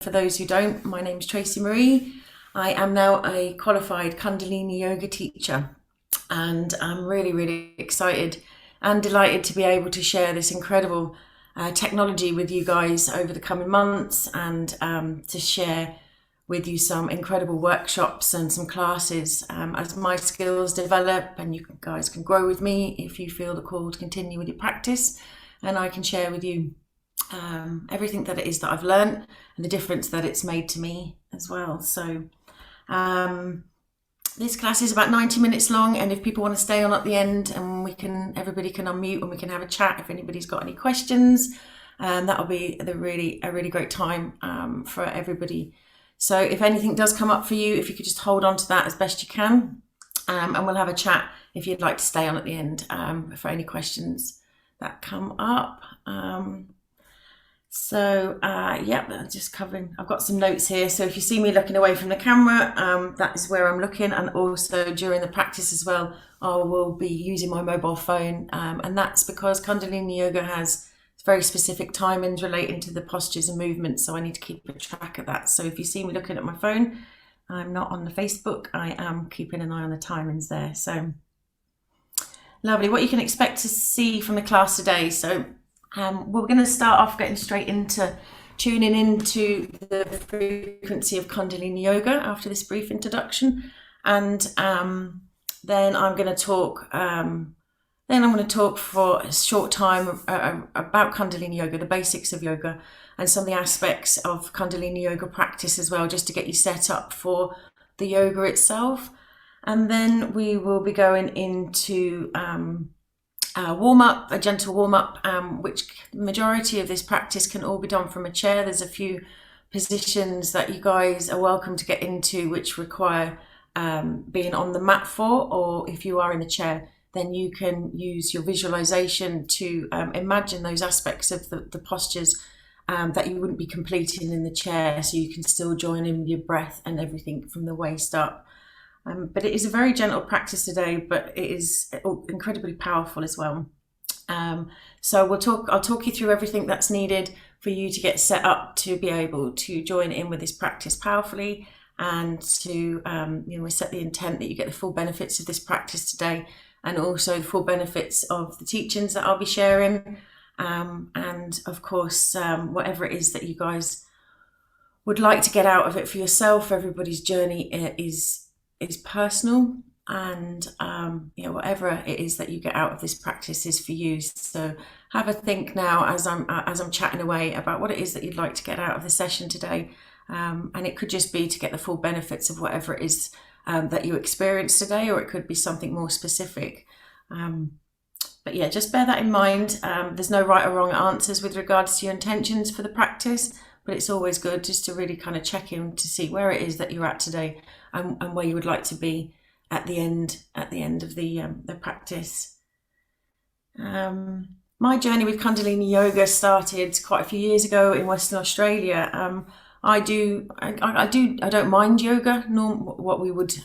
For those who don't, my name is Tracy Marie. I am now a qualified Kundalini Yoga teacher, and I'm really excited and delighted to be able to share this incredible technology with you guys over the coming months, and to share with you some incredible workshops and some classes as my skills develop, and you guys can grow with me if you feel the call to continue with your practice, and I can share with you everything that it is that I've learned and the difference that it's made to me as well. So this class is about 90 minutes long, and if people want to stay on at the end, and everybody can unmute and we can have a chat if anybody's got any questions, that'll be a really great time for everybody. So if anything does come up for you, if you could just hold on to that as best you can, and we'll have a chat if you'd like to stay on at the end for any questions that come up. Just covering, I've got some notes here, so if you see me looking away from the camera, that is where I'm looking, and also during the practice as well, I will be using my mobile phone, and that's because Kundalini Yoga has very specific timings relating to the postures and movements, so I need to keep a track of that. So if you see me looking at my phone, I'm not on the Facebook, I am keeping an eye on the timings there. So lovely. What you can expect to see from the class today, so we're going to start off getting straight into tuning into the frequency of Kundalini Yoga after this brief introduction, and then I'm going to talk. Then I'm going to talk for a short time about Kundalini Yoga, the basics of yoga, and some of the aspects of Kundalini Yoga practice as well, just to get you set up for the yoga itself. And then we will be going into a gentle warm-up, which the majority of this practice can all be done from a chair. There's a few positions that you guys are welcome to get into which require being on the mat for, or if you are in a chair, then you can use your visualization to imagine those aspects of the postures that you wouldn't be completing in the chair, so you can still join in with your breath and everything from the waist up. But it is a very gentle practice today, but it is incredibly powerful as well. So I'll talk you through everything that's needed for you to get set up to be able to join in with this practice powerfully, and to we set the intent that you get the full benefits of this practice today, and also the full benefits of the teachings that I'll be sharing, and of course whatever it is that you guys would like to get out of it for yourself. Everybody's journey is personal, and whatever it is that you get out of this practice is for you. So have a think now as I'm chatting away about what it is that you'd like to get out of the session today, and it could just be to get the full benefits of whatever it is that you experienced today, or it could be something more specific. But yeah, just bear that in mind. There's no right or wrong answers with regards to your intentions for the practice, but it's always good just to really kind of check in to see where it is that you're at today, and where you would like to be at the end of the practice. My journey with Kundalini Yoga started quite a few years ago in Western Australia. I don't mind yoga, nor what we would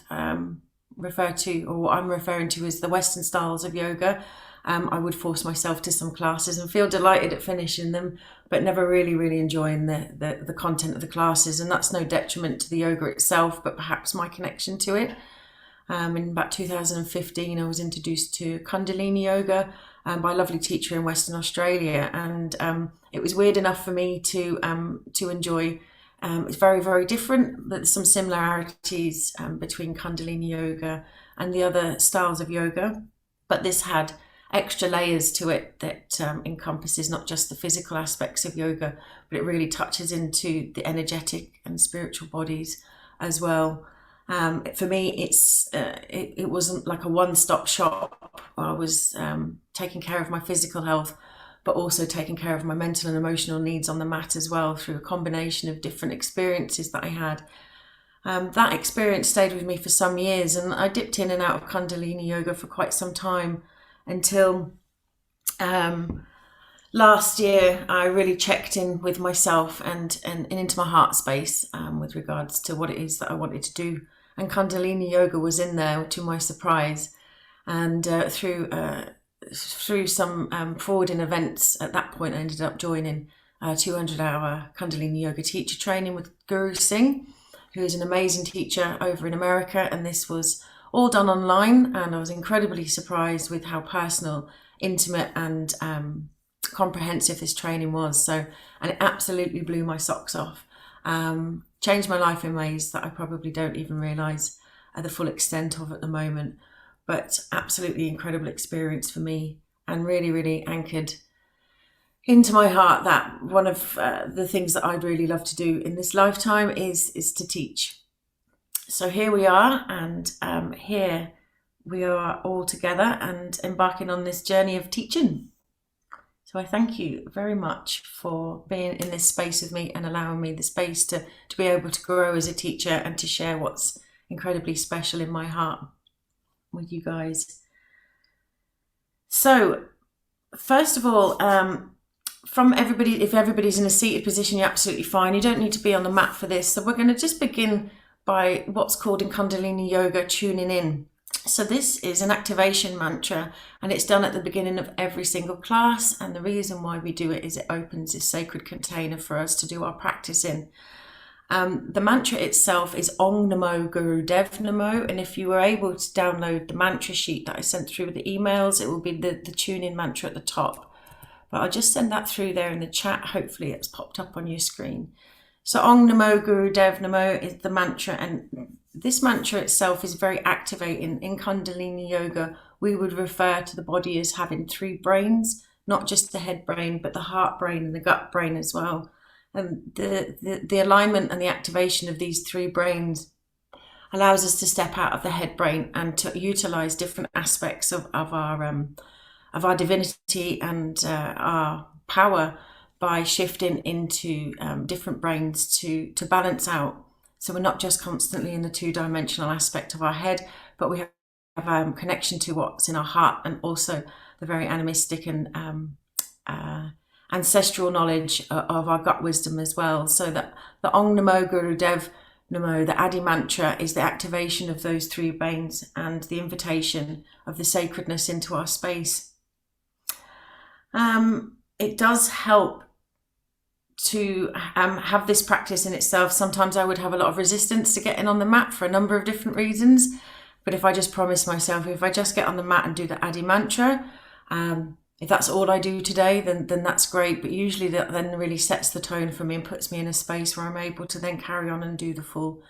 refer to, or what I'm referring to as the Western styles of yoga. I would force myself to some classes and feel delighted at finishing them, but never really enjoying the content of the classes. And that's no detriment to the yoga itself, but perhaps my connection to it. In about 2015, I was introduced to Kundalini Yoga by a lovely teacher in Western Australia, and it was weird enough for me to enjoy. It's very different, but there's some similarities between Kundalini Yoga and the other styles of yoga, but this had extra layers to it that encompasses not just the physical aspects of yoga, but it really touches into the energetic and spiritual bodies as well. For me, it wasn't like a one-stop shop. I was taking care of my physical health, but also taking care of my mental and emotional needs on the mat as well, through a combination of different experiences that I had. That experience stayed with me for some years, and I dipped in and out of Kundalini Yoga for quite some time, until last year I really checked in with myself and into my heart space with regards to what it is that I wanted to do. And Kundalini Yoga was in there, to my surprise, and through some forwarding events at that point, I ended up joining 200-hour Kundalini Yoga teacher training with Guru Singh, who is an amazing teacher over in America. And this was all done online, and I was incredibly surprised with how personal, intimate and comprehensive this training was. And it absolutely blew my socks off. Changed my life in ways that I probably don't even realise the full extent of at the moment. But absolutely incredible experience for me, and really, really anchored into my heart that one of the things that I'd really love to do in this lifetime is to teach. So here we are, and here we are all together and embarking on this journey of teaching. So I thank you very much for being in this space with me and allowing me the space to be able to grow as a teacher and to share what's incredibly special in my heart with you guys. So first of all, from everybody, if everybody's in a seated position, you're absolutely fine. You don't need to be on the mat for this. So we're going to just begin by what's called in Kundalini Yoga tuning in. So this is an activation mantra, and it's done at the beginning of every single class. And the reason why we do it is it opens this sacred container for us to do our practice in. The mantra itself is Om Namo Guru Dev Namo, and if you were able to download the mantra sheet that I sent through with the emails, it will be the tune-in mantra at the top. But I'll just send that through there in the chat. Hopefully it's popped up on your screen. So Om Namo Guru Dev Namo is the mantra, and this mantra itself is very activating. In Kundalini Yoga, we would refer to the body as having 3 brains, not just the head brain, but the heart brain and the gut brain as well. And the alignment and the activation of these 3 brains allows us to step out of the head brain and to utilize different aspects of our divinity and our power by shifting into different brains to balance out. So we're not just constantly in the 2-dimensional aspect of our head, but we have connection to what's in our heart, and also the very animistic and ancestral knowledge of our gut wisdom as well. So that the Om Namo Guru Dev Namo, the Adi mantra, is the activation of those 3 brains and the invitation of the sacredness into our space. It does help to have this practice in itself. Sometimes I would have a lot of resistance to getting on the mat for a number of different reasons. But if I just promise myself, if I just get on the mat and do the Adi mantra, if that's all I do today, then that's great. But usually that then really sets the tone for me and puts me in a space where I'm able to then carry on and do the full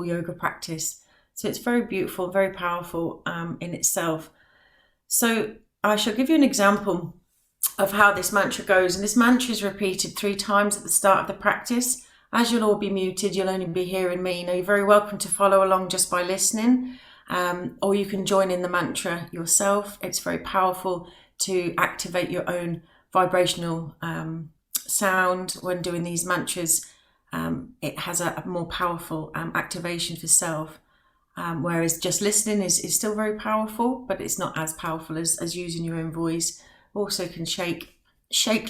yoga practice. So it's very beautiful, very powerful in itself. So I shall give you an example of how this mantra goes. And this mantra is repeated 3 times at the start of the practice. As you'll all be muted, you'll only be hearing me. Now, you're very welcome to follow along just by listening, or you can join in the mantra yourself. It's very powerful to activate your own vibrational sound when doing these mantras. It has a more powerful activation for self, whereas just listening is still very powerful, but it's not as powerful as using your own voice. Also can shake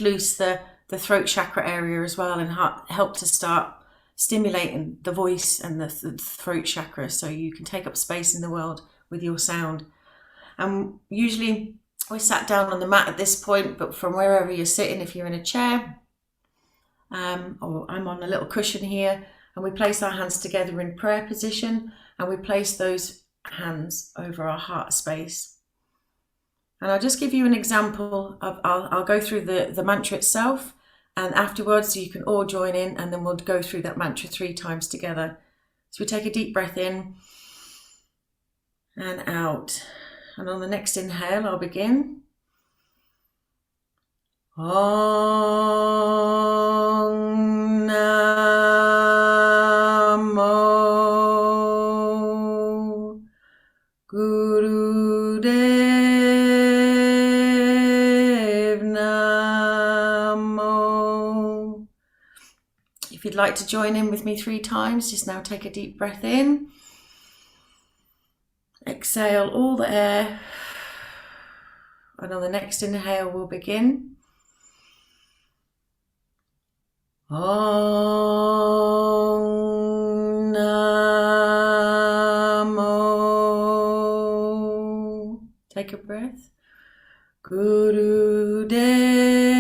loose the throat chakra area as well, and help to start stimulating the voice and the throat chakra, so you can take up space in the world with your sound. Usually we're sat down on the mat at this point, but from wherever you're sitting, if you're in a chair, or I'm on a little cushion here, and we place our hands together in prayer position, and we place those hands over our heart space. And I'll just give you an example of, I'll go through the mantra itself, and afterwards you can all join in, and then we'll go through that mantra 3 times together. So we take a deep breath in and out. And on the next inhale, I'll begin. Om Namo Guru Dev Namo. If you'd like to join in with me 3 times, just now take a deep breath in. Exhale all the air, and on the next inhale we'll begin. Om Namo. Take a breath. Guru Dev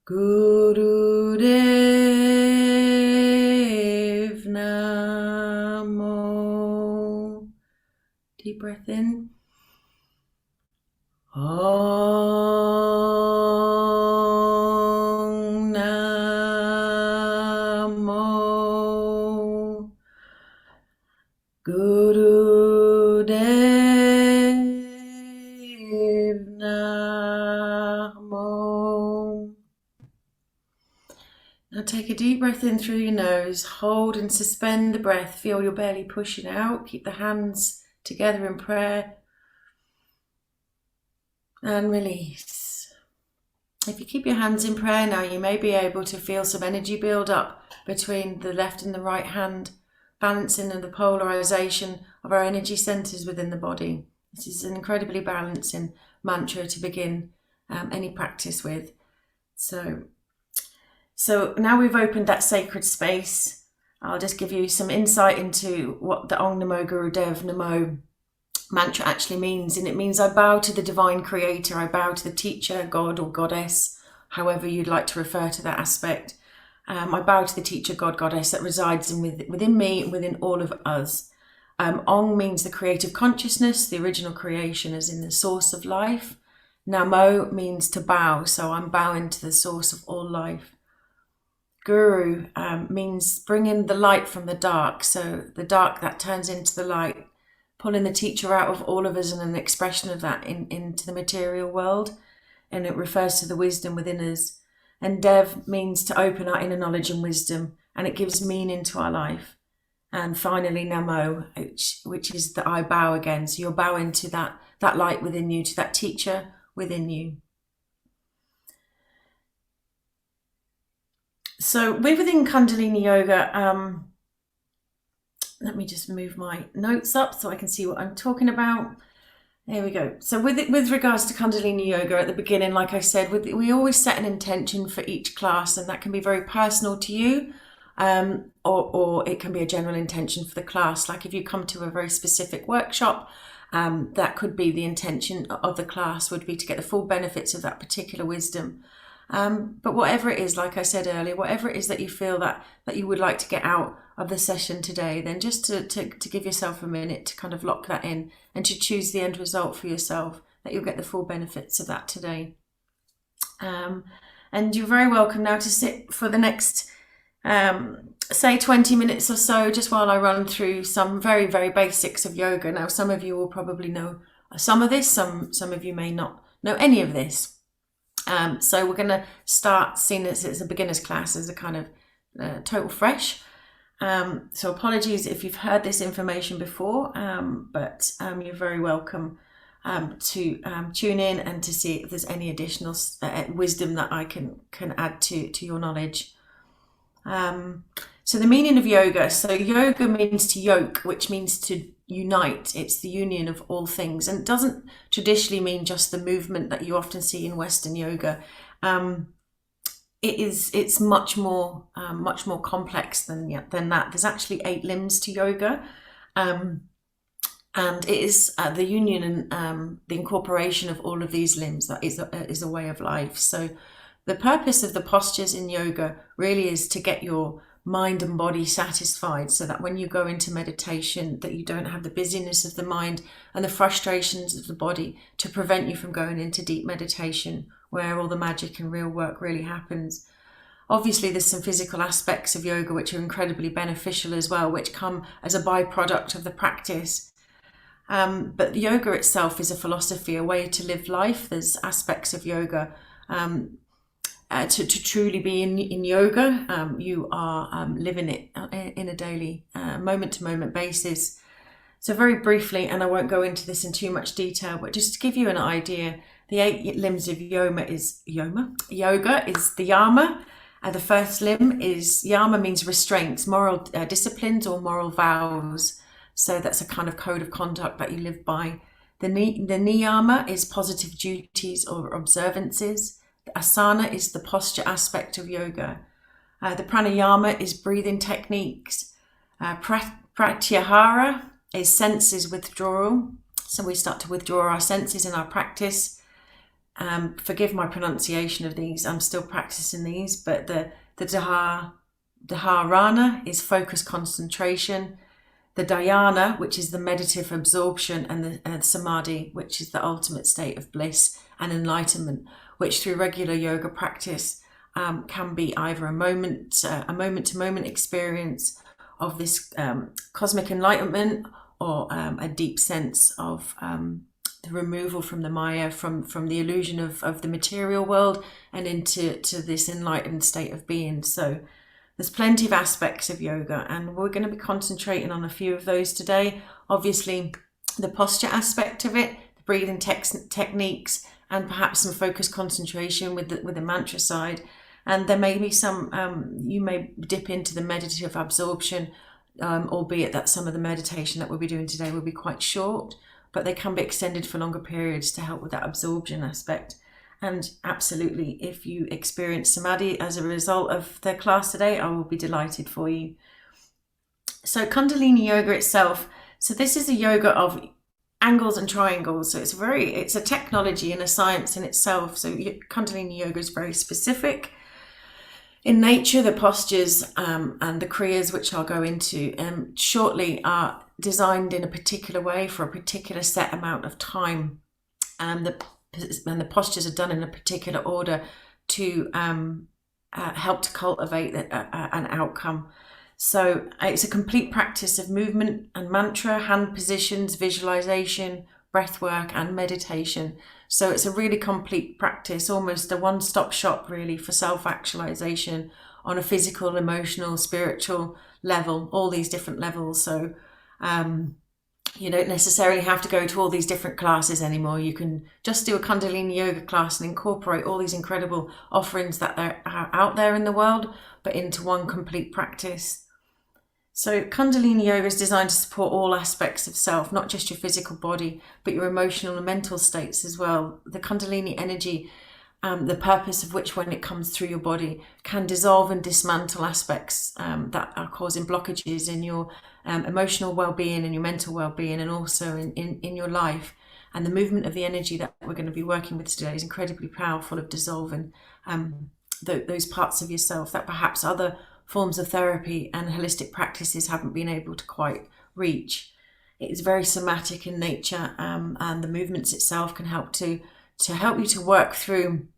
Gurudev Namo. Deep breath in. Om Namo Gurudev Namo. Now take a deep breath in through your nose, hold and suspend the breath, feel your belly pushing out, keep the hands together in prayer, and release. If you keep your hands in prayer now, you may be able to feel some energy build up between the left and the right hand, balancing the polarization of our energy centers within the body. This is an incredibly balancing mantra to begin any practice with. So now we've opened that sacred space, I'll just give you some insight into what the Om Namo Gurudev Namo mantra actually means. And it means I bow to the divine creator, I bow to the teacher, God or goddess, however you'd like to refer to that aspect. I bow to the teacher, God, goddess that resides within me, within all of us. Om means the creative consciousness, the original creation as in the source of life. Namo means to bow, so I'm bowing to the source of all life. Guru means bringing the light from the dark, so the dark that turns into the light, pulling the teacher out of all of us and an expression of that into the material world, and it refers to the wisdom within us. And Dev means to open our inner knowledge and wisdom, and it gives meaning to our life. And finally Namo, which is the I bow again, so you're bowing to that light within you, to that teacher within you. So within Kundalini Yoga, let me just move my notes up so I can see what I'm talking about. There we go. So with regards to Kundalini Yoga at the beginning, like I said, we always set an intention for each class, and that can be very personal to you, or it can be a general intention for the class. Like if you come to a very specific workshop, that could be the intention of the class would be to get the full benefits of that particular wisdom. But whatever it is, like I said earlier, whatever it is that you feel that you would like to get out of the session today, then just to give yourself a minute to kind of lock that in and to choose the end result for yourself, that you'll get the full benefits of that today. And you're very welcome now to sit for the next, say 20 minutes or so, just while I run through some very, very basics of yoga. Now, some of you will probably know some of this, some of you may not know any of this. So we're going to start, seeing as it's a beginner's class, as a kind of total fresh. So apologies if you've heard this information before, but you're very welcome to tune in and to see if there's any additional wisdom that I can add to your knowledge. So the meaning of yoga. So yoga means to yoke, which means to unite. It's the union of all things, and it doesn't traditionally mean just the movement that you often see in Western yoga. It's much more complex than that. There's actually 8 limbs to yoga, and it is the union and the incorporation of all of these limbs that is a way of life. So the purpose of the postures in yoga really is to get your mind and body satisfied, so that when you go into meditation, that you don't have the busyness of the mind and the frustrations of the body to prevent you from going into deep meditation, where all the magic and real work really happens. Obviously, there's some physical aspects of yoga which are incredibly beneficial as well, which come as a byproduct of the practice. But yoga itself is a philosophy, a way to live life. There's aspects of yoga to truly be in yoga. You are living it in a daily, moment-to-moment basis. So very briefly, and I won't go into this in too much detail, but just to give you an idea, the 8 limbs of yoga is the yama. The first limb is yama, means restraints, moral disciplines or moral vows. So that's a kind of code of conduct that you live by. The niyama is positive duties or observances. The asana is the posture aspect of yoga. The pranayama is breathing techniques. Pratyahara is senses withdrawal. So we start to withdraw our senses in our practice. Forgive my pronunciation of these, I'm still practicing these, but the Dharana is focus, concentration, the Dhyana, which is the meditative absorption, and the Samadhi, which is the ultimate state of bliss and enlightenment, which through regular yoga practice can be either a moment-to-moment experience of this cosmic enlightenment, or a deep sense of the removal from the Maya, from the illusion of the material world, and into this enlightened state of being. So there's plenty of aspects of yoga, and we're going to be concentrating on a few of those today. Obviously, the posture aspect of it, the breathing techniques, and perhaps some focused concentration with the mantra side. And there may be some, you may dip into the meditative absorption, albeit that some of the meditation that we'll be doing today will be quite short, but they can be extended for longer periods to help with that absorption aspect. And absolutely, if you experience Samadhi as a result of the class today, I will be delighted for you. So Kundalini Yoga itself, so this is a yoga of angles and triangles. So it's a technology and a science in itself. So Kundalini Yoga is very specific. In nature, the postures and the kriyas, which I'll go into shortly, are designed in a particular way for a particular set amount of time. And the postures are done in a particular order to help to cultivate an outcome. So it's a complete practice of movement and mantra, hand positions, visualization, breath work, and meditation. So it's a really complete practice, almost a one-stop shop really for self-actualization on a physical, emotional, spiritual level, all these different levels. So you don't necessarily have to go to all these different classes anymore. You can just do a Kundalini Yoga class and incorporate all these incredible offerings that are out there in the world, but into one complete practice. So Kundalini Yoga is designed to support all aspects of self, not just your physical body, but your emotional and mental states as well. The Kundalini energy, the purpose of which, when it comes through your body, can dissolve and dismantle aspects that are causing blockages in your emotional well-being and your mental well-being, and also in your life. And the movement of the energy that we're going to be working with today is incredibly powerful of dissolving those parts of yourself that perhaps other forms of therapy and holistic practices haven't been able to quite reach. It is very somatic in nature, and the movements itself can help to help you to work through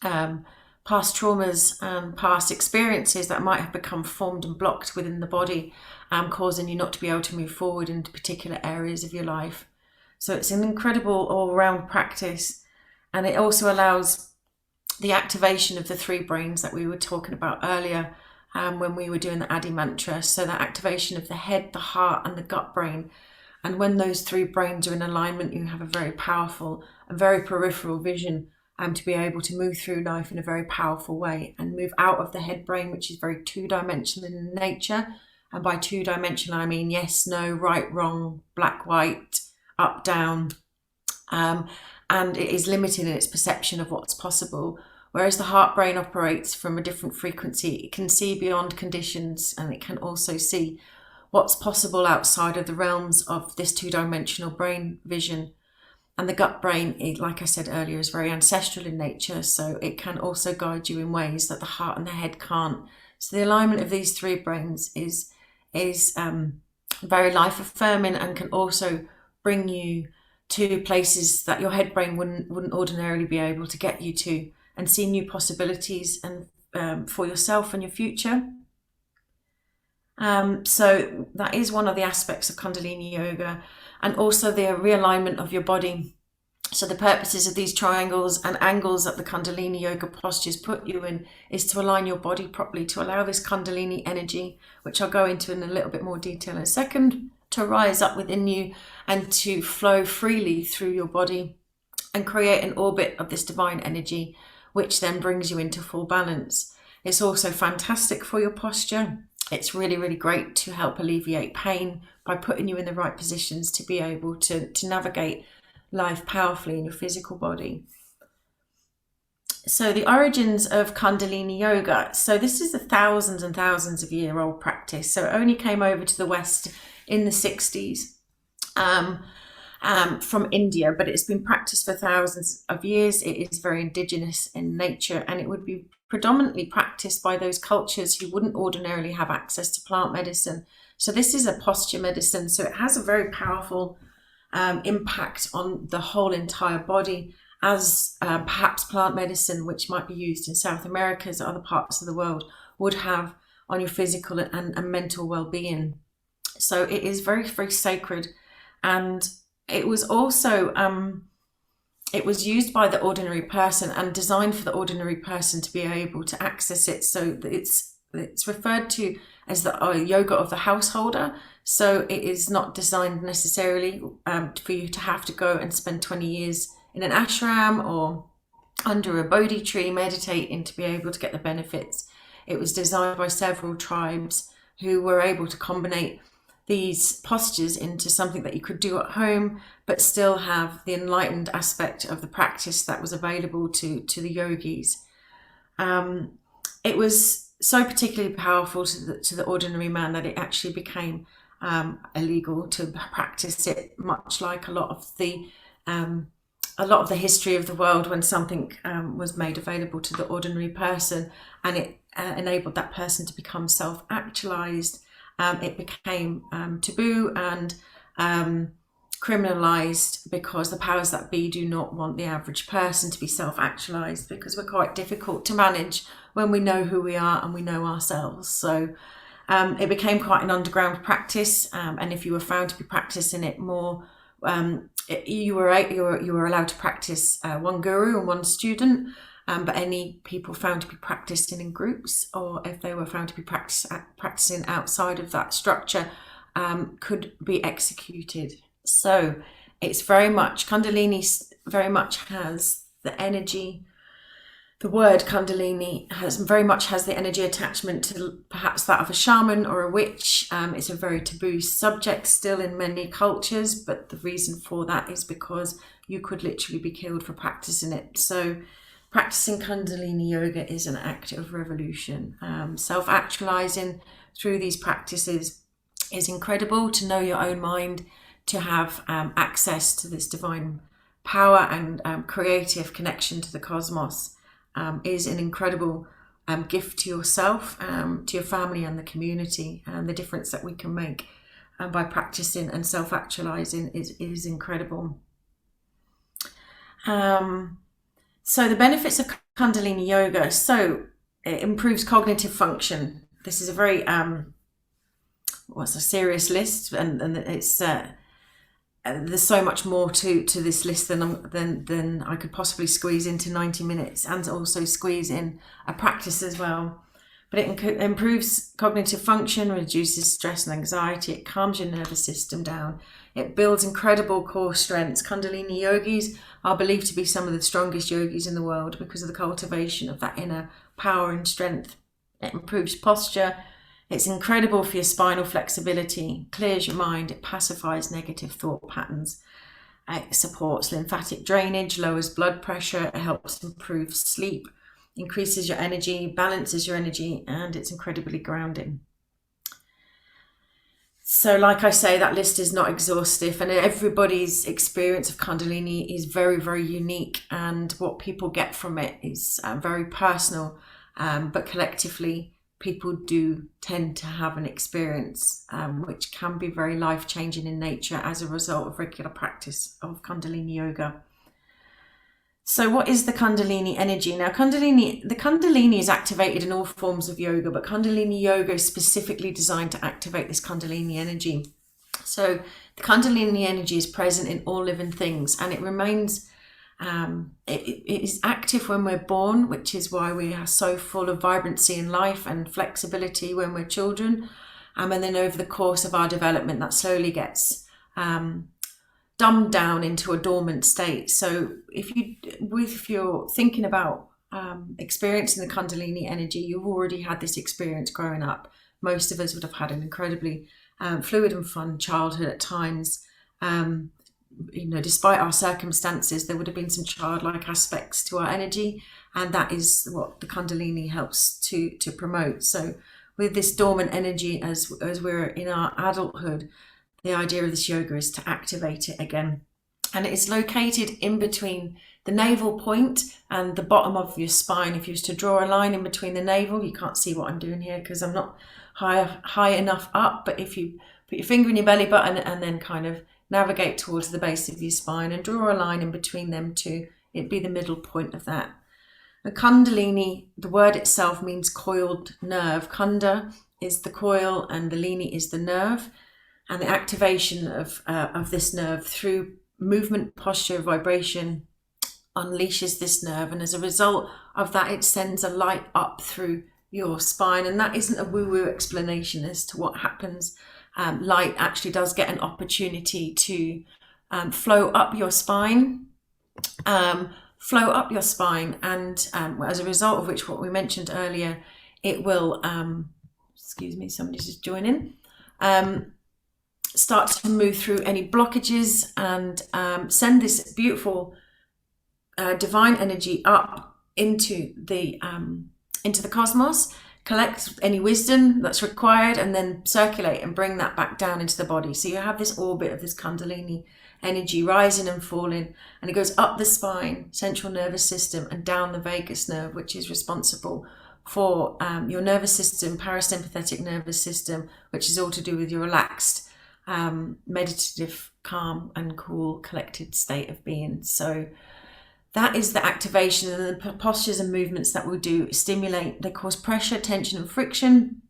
past traumas and past experiences that might have become formed and blocked within the body, causing you not to be able to move forward into particular areas of your life. So it's an incredible all-round practice, and it also allows the activation of the three brains that we were talking about earlier when we were doing the Adi mantra. So the activation of the head, the heart, and the gut brain. And when those three brains are in alignment, you have a very powerful and very peripheral vision to be able to move through life in a very powerful way, and move out of the head brain, which is very two-dimensional in nature. And by two-dimensional, I mean yes, no, right, wrong, black, white, up, down. And it is limited in its perception of what's possible. Whereas the heart brain operates from a different frequency. It can see beyond conditions, and it can also see what's possible outside of the realms of this two-dimensional brain vision. And the gut brain, like I said earlier, is very ancestral in nature, so it can also guide you in ways that the heart and the head can't. So the alignment of these three brains is very life-affirming, and can also bring you to places that your head brain wouldn't ordinarily be able to get you to, and see new possibilities and for yourself and your future. So that is one of the aspects of Kundalini Yoga, and also the realignment of your body. So the purposes of these triangles and angles that the Kundalini Yoga postures put you in is to align your body properly, to allow this Kundalini energy, which I'll go into in a little bit more detail in a second, to rise up within you and to flow freely through your body and create an orbit of this divine energy, which then brings you into full balance. It's also fantastic for your posture. It's really, really great to help alleviate pain by putting you in the right positions to be able to navigate life powerfully in your physical body. So the origins of Kundalini Yoga. So this is a thousands and thousands of year old practice. So it only came over to the West in the 60s. from India, but it's been practiced for thousands of years. It is very indigenous in nature, and it would be predominantly practiced by those cultures who wouldn't ordinarily have access to plant medicine. So this is a posture medicine, so it has a very powerful impact on the whole entire body, as perhaps plant medicine, which might be used in South America as other parts of the world, would have on your physical and mental well-being. So it is very, very sacred. And it was also, it was used by the ordinary person and designed for the ordinary person to be able to access it. So it's referred to as the yoga of the householder. So it is not designed necessarily for you to have to go and spend 20 years in an ashram or under a Bodhi tree meditating to be able to get the benefits. It was designed by several tribes who were able to combine these postures into something that you could do at home, but still have the enlightened aspect of the practice that was available to the yogis. It was so particularly powerful to the ordinary man that it actually became illegal to practice it, much like a lot of the history of the world when something was made available to the ordinary person and it enabled that person to become self-actualized. It became taboo and criminalized because the powers that be do not want the average person to be self-actualized, because we're quite difficult to manage when we know who we are and we know ourselves. So it became quite an underground practice, and if you were found to be practicing it more, you were allowed to practice one guru and one student. But any people found to be practicing in groups, or if they were found to be practicing outside of that structure, could be executed. So it's very much, Kundalini very much has the energy. The word Kundalini very much has the energy attachment to perhaps that of a shaman or a witch. It's a very taboo subject still in many cultures, but the reason for that is because you could literally be killed for practicing it. So practicing Kundalini Yoga is an act of revolution. Self-actualizing through these practices is incredible. To know your own mind, to have access to this divine power and creative connection to the cosmos is an incredible gift to yourself, to your family and the community, and the difference that we can make by practicing and self-actualizing is incredible. So the benefits of Kundalini Yoga. So it improves cognitive function. This is a very, a serious list, and it's there's so much more to this list than I could possibly squeeze into 90 minutes, and also squeeze in a practice as well. But it improves cognitive function, reduces stress and anxiety, it calms your nervous system down, it builds incredible core strengths. Kundalini yogis are believed to be some of the strongest yogis in the world because of the cultivation of that inner power and strength. It improves posture, it's incredible for your spinal flexibility, clears your mind, it pacifies negative thought patterns, it supports lymphatic drainage, lowers blood pressure, it helps improve sleep, increases your energy, balances your energy, and it's incredibly grounding. So like I say, that list is not exhaustive, and everybody's experience of Kundalini is very, very unique, and what people get from it is very personal, but collectively people do tend to have an experience which can be very life-changing in nature as a result of regular practice of Kundalini Yoga. So what is the Kundalini energy? Now, the Kundalini is activated in all forms of yoga, but Kundalini Yoga is specifically designed to activate this Kundalini energy. So the Kundalini energy is present in all living things, and it remains, it is active when we're born, which is why we are so full of vibrancy in life and flexibility when we're children. And then over the course of our development, that slowly gets dumbed down into a dormant state. So if you're thinking about experiencing the Kundalini energy, you've already had this experience growing up. Most of us would have had an incredibly fluid and fun childhood at times. Despite our circumstances, there would have been some childlike aspects to our energy, and that is what the Kundalini helps to promote. So with this dormant energy, as we're in our adulthood, the idea of this yoga is to activate it again. and it is located in between the navel point and the bottom of your spine. If you was to draw a line in between the navel, you can't see what I'm doing here because I'm not high enough up, but if you put your finger in your belly button and then kind of navigate towards the base of your spine and draw a line in between them two, it'd be the middle point of that. And Kundalini, the word itself means coiled nerve. Kunda is the coil and the lini is the nerve, and the activation of this nerve through movement, posture, vibration unleashes this nerve, and as a result of that it sends a light up through your spine. And that isn't a woo-woo explanation as to what happens. Light actually does get an opportunity to flow up your spine, and as a result of which, what we mentioned earlier, it will excuse me, somebody's just joining, start to move through any blockages and send this beautiful divine energy up into the cosmos, collect any wisdom that's required, and then circulate and bring that back down into the body. So you have this orbit of this Kundalini energy rising and falling, and it goes up the spine, central nervous system, and down the vagus nerve, which is responsible for your nervous system, parasympathetic nervous system, which is all to do with your relaxed, meditative, calm and cool, collected state of being. So that is the activation, and the postures and movements that we do stimulate, they cause pressure, tension and friction,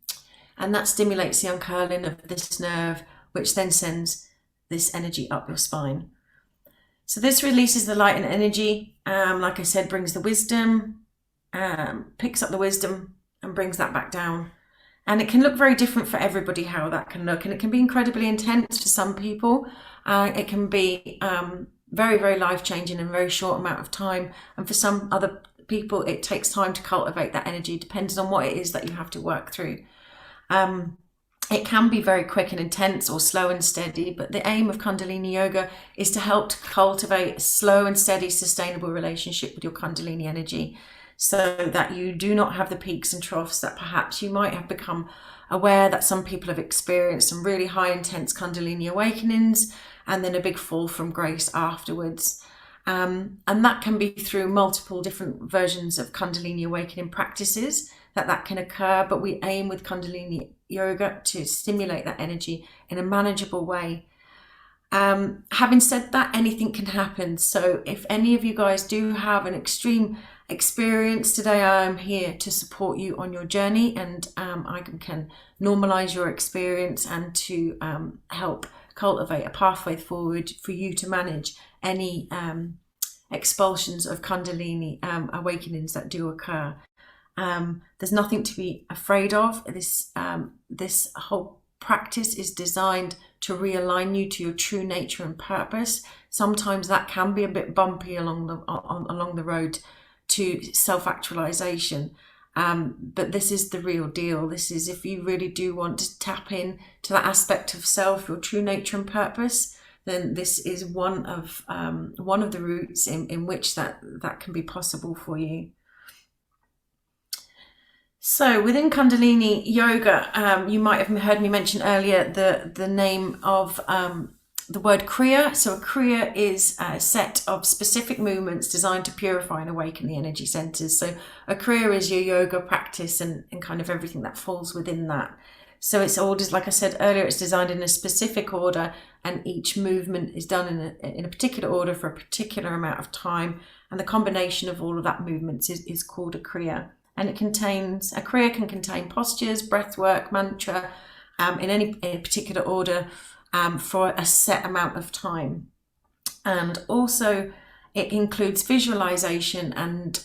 and that stimulates the uncurling of this nerve, which then sends this energy up your spine. So this releases the light and energy, like I said, brings the wisdom, picks up the wisdom and brings that back down. And it can look very different for everybody how that can look, and it can be incredibly intense for some people. It can be very, very life-changing in a very short amount of time, and for some other people it takes time to cultivate that energy, depending on what it is that you have to work through. It can be very quick and intense or slow and steady, but the aim of Kundalini Yoga is to help to cultivate a slow and steady, sustainable relationship with your Kundalini energy, so that you do not have the peaks and troughs that perhaps you might have become aware that some people have experienced, some really high intense Kundalini awakenings and then a big fall from grace afterwards. And that can be through multiple different versions of Kundalini awakening practices that can occur, but we aim with Kundalini Yoga to stimulate that energy in a manageable way. Having said that, anything can happen. So if any of you guys do have an extreme experience today, I am here to support you on your journey, and I can normalize your experience and to help cultivate a pathway forward for you to manage any expulsions of Kundalini awakenings that do occur. There's nothing to be afraid of. This whole practice is designed to realign you to your true nature and purpose. Sometimes that can be a bit bumpy along the road to self-actualization, but this is the real deal. This is if you really do want to tap in to that aspect of self, your true nature and purpose, then this is one of the routes in which that can be possible for you. So within Kundalini Yoga, you might have heard me mention earlier the name of the word Kriya. So a Kriya is a set of specific movements designed to purify and awaken the energy centers. So a Kriya is your yoga practice and kind of everything that falls within that. So it's all just, like I said earlier, it's designed in a specific order, and each movement is done in a particular order for a particular amount of time. And the combination of all of that movements is called a Kriya. And a Kriya can contain postures, breath work, mantra, in any particular order for a set amount of time. And also it includes visualization and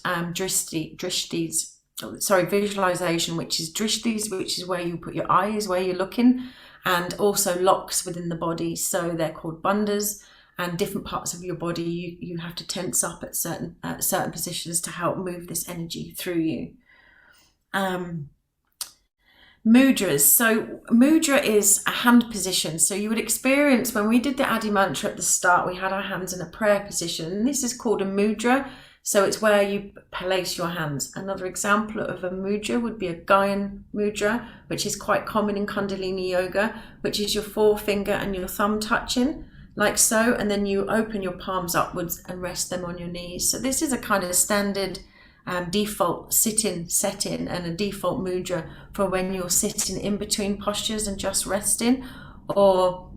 visualization, which is drishtis, which is where you put your eyes, where you're looking, and also locks within the body. So they're called bandhas, and different parts of your body you have to tense up at certain positions to help move this energy through you. Mudras. So mudra is a hand position. So you would experience when we did the Adi mantra at the start, we had our hands in a prayer position, and this is called a mudra. So it's where you place your hands. Another example of a mudra would be a Gyan mudra, which is quite common in Kundalini Yoga, which is your forefinger and your thumb touching. like so, and then you open your palms upwards and rest them on your knees. So this is a kind of standard default sit-in, set-in, and a default mudra for when you're sitting in between postures and just resting, or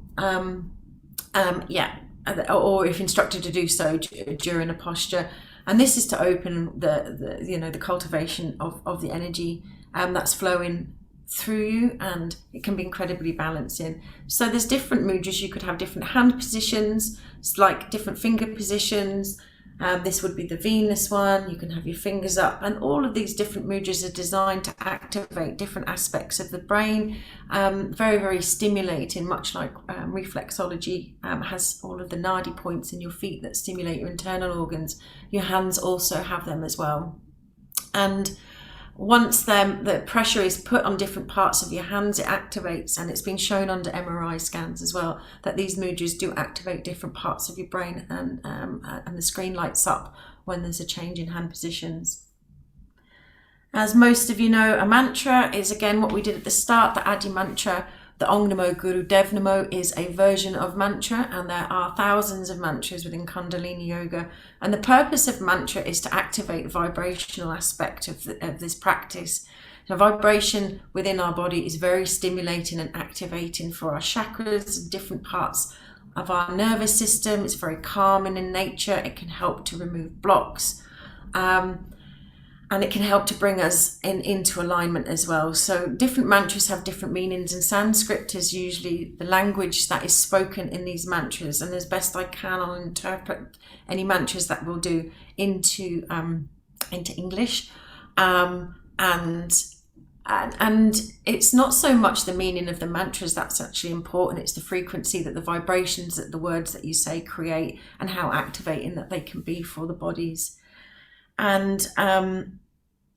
or if instructed to do so during a posture. And this is to open the cultivation of the energy that's flowing through you, and it can be incredibly balancing. So there's different mudras. You could have different hand positions, like different finger positions. This would be the Venus one. You can have your fingers up, and all of these different mudras are designed to activate different aspects of the brain. Very, very stimulating, much like reflexology has all of the nadi points in your feet that stimulate your internal organs. Your hands also have them as well. And once the pressure is put on different parts of your hands, it activates, and it's been shown under MRI scans as well that these mudras do activate different parts of your brain, and the screen lights up when there's a change in hand positions. As most of you know, a mantra is, again, what we did at the start, the Adi mantra. The Om Namo Guru Dev Namo is a version of mantra, and there are thousands of mantras within Kundalini Yoga. And the purpose of mantra is to activate the vibrational aspect of this practice. So vibration within our body is very stimulating and activating for our chakras and different parts of our nervous system. It's very calming in nature. It can help to remove blocks. And it can help to bring us into alignment as well. So different mantras have different meanings, and Sanskrit is usually the language that is spoken in these mantras. And as best I can, I'll interpret any mantras that we'll do into English. And it's not so much the meaning of the mantras that's actually important. It's the frequency, that the vibrations that the words that you say create, and how activating that they can be for the bodies. And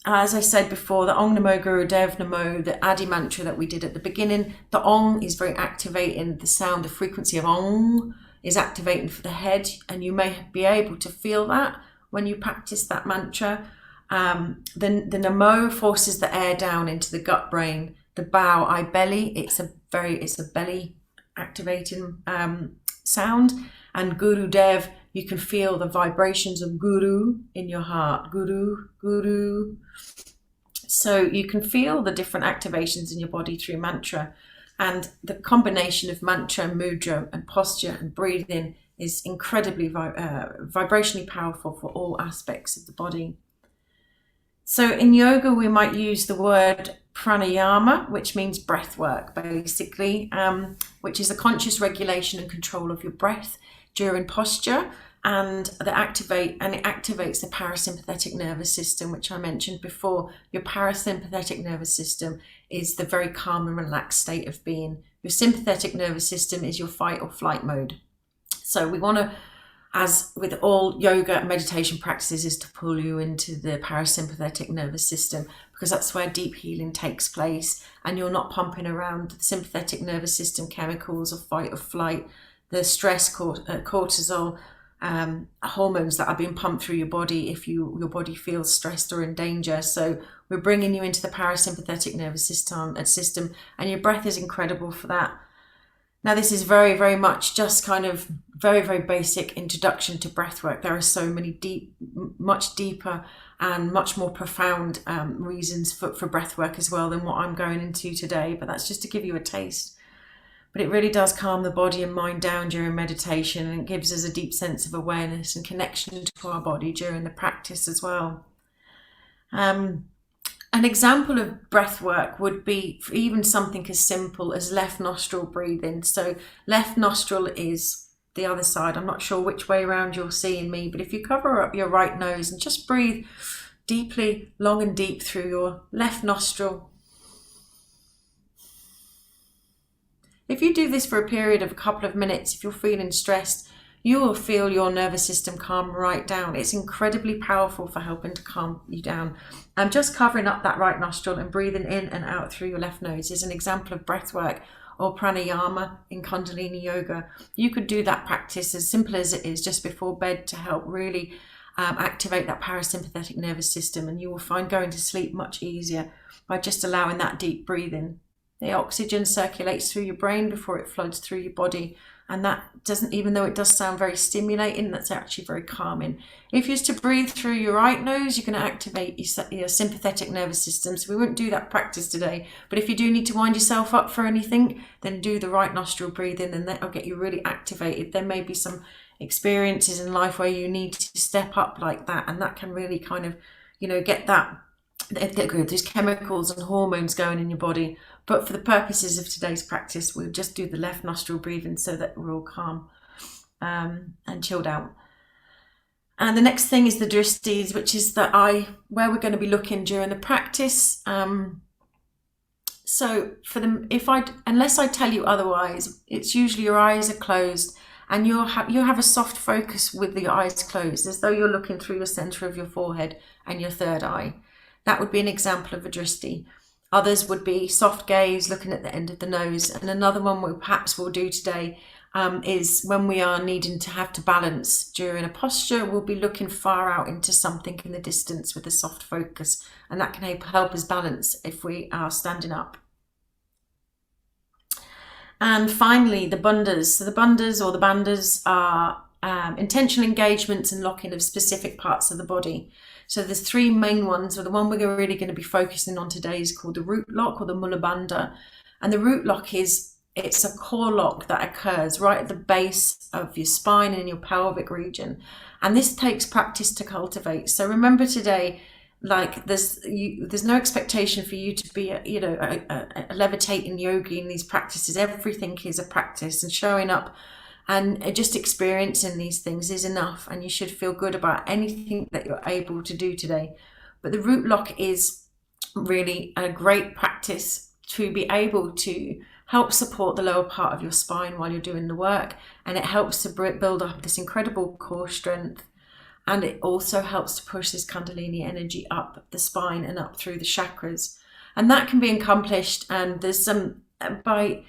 as I said before, the Om Namo Guru Dev Namo, the Adi mantra that we did at the beginning, the Ong is very activating. The sound, the frequency of Ong is activating for the head, and you may be able to feel that when you practice that mantra. The Namo forces the air down into the gut brain. The Bao, I belly, it's a belly activating sound. And Guru Dev, you can feel the vibrations of Guru in your heart. Guru, Guru. So you can feel the different activations in your body through mantra. And the combination of mantra, mudra, and posture and breathing is incredibly vibrationally powerful for all aspects of the body. So in yoga, we might use the word pranayama, which means breath work, basically, which is a conscious regulation and control of your breath during posture, and it activates the parasympathetic nervous system, which I mentioned before. Your parasympathetic nervous system is the very calm and relaxed state of being. Your sympathetic nervous system is your fight or flight mode. So we want to, as with all yoga and meditation practices, is to pull you into the parasympathetic nervous system, because that's where deep healing takes place, and you're not pumping around the sympathetic nervous system chemicals of fight or flight, the stress, cortisol, hormones that are being pumped through your body if your body feels stressed or in danger. So we're bringing you into the parasympathetic nervous system, and your breath is incredible for that. Now, this is very, very much just kind of very, very basic introduction to breath work. There are so many much deeper and much more profound reasons for breath work as well than what I'm going into today, but that's just to give you a taste. But it really does calm the body and mind down during meditation, and it gives us a deep sense of awareness and connection to our body during the practice as well. An example of breath work would be even something as simple as left nostril breathing. So left nostril is the other side. I'm not sure which way around you're seeing me, but if you cover up your right nose and just breathe deeply, long and deep through your left nostril. If you do this for a period of a couple of minutes, if you're feeling stressed, you will feel your nervous system calm right down. It's incredibly powerful for helping to calm you down. Just covering up that right nostril and breathing in and out through your left nose is an example of breath work, or pranayama in Kundalini Yoga. You could do that practice as simple as it is just before bed to help really activate that parasympathetic nervous system, and you will find going to sleep much easier by just allowing that deep breathing. The oxygen circulates through your brain before it floods through your body, And that doesn't, even though it does sound very stimulating, that's actually very calming. If you're to breathe through your right nose, you're going to activate your sympathetic nervous system. So we won't do that practice today. But if you do need to wind yourself up for anything, then do the right nostril breathing, and that'll get you really activated. There may be some experiences in life where you need to step up like that, and that can really kind of, get these chemicals and hormones going in your body. But for the purposes of today's practice, we'll just do the left nostril breathing so that we're all calm and chilled out. And the next thing is the dristis, which is where we're going to be looking during the practice. So for them, unless I tell you otherwise, it's usually your eyes are closed, and you have a soft focus with your eyes closed, as though you're looking through the center of your forehead and your third eye. That would be an example of a dristi. Others would be soft gaze, looking at the end of the nose. And another one we'll do today is when we are needing to have to balance during a posture, we'll be looking far out into something in the distance with a soft focus. And that can help us balance if we are standing up. And finally, the bandhas. So the bandhas or the bandhas are intentional engagements and locking of specific parts of the body. So there's three main ones. So the one we're really going to be focusing on today is called the root lock or the Mula Bandha. And the root lock it's a core lock that occurs right at the base of your spine and in your pelvic region. And this takes practice to cultivate. So remember today, like there's no expectation for you to be a levitating yogi in these practices. Everything is a practice, and showing up and just experiencing these things is enough, and you should feel good about anything that you're able to do today. But the root lock is really a great practice to be able to help support the lower part of your spine while you're doing the work, and it helps to build up this incredible core strength. And it also helps to push this Kundalini energy up the spine and up through the chakras. And that can be accomplished, and there's some by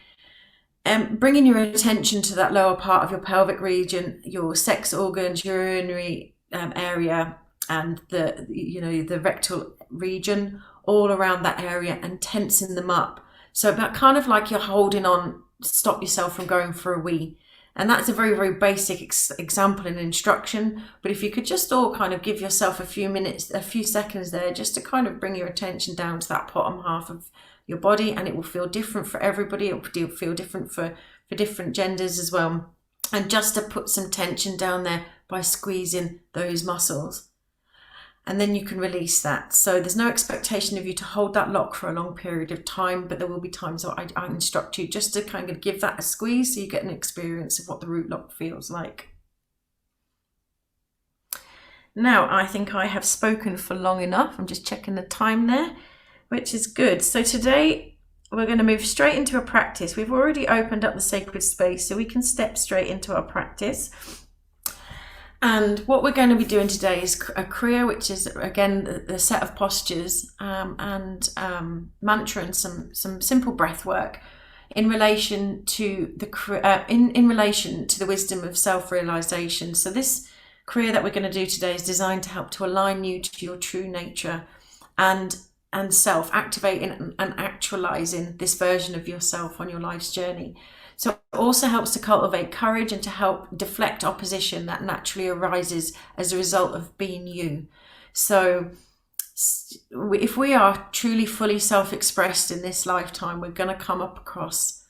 bringing your attention to that lower part of your pelvic region, your sex organs, urinary area, and the rectal region, all around that area, and tensing them up. So that kind of like you're holding on to stop yourself from going for a wee. And that's a very, very basic example and instruction. But if you could just all kind of give yourself a few seconds there, just to kind of bring your attention down to that bottom half of your body, and it will feel different for everybody. It will feel different for different genders as well. And just to put some tension down there by squeezing those muscles. And then you can release that. So there's no expectation of you to hold that lock for a long period of time, but there will be times where I instruct you just to kind of give that a squeeze so you get an experience of what the root lock feels like. Now, I think I have spoken for long enough. I'm just checking the time there, which is good. So today we're going to move straight into a practice. We've already opened up the sacred space, so we can step straight into our practice. And what we're going to be doing today is a Kriya, which is again the set of postures and mantra and some simple breath work in relation to the in relation to the wisdom of self-realization. So this Kriya that we're going to do today is designed to help to align you to your true nature and self-activating and actualizing this version of yourself on your life's journey. So it also helps to cultivate courage and to help deflect opposition that naturally arises as a result of being you. So if we are truly fully self-expressed in this lifetime, we're going to come across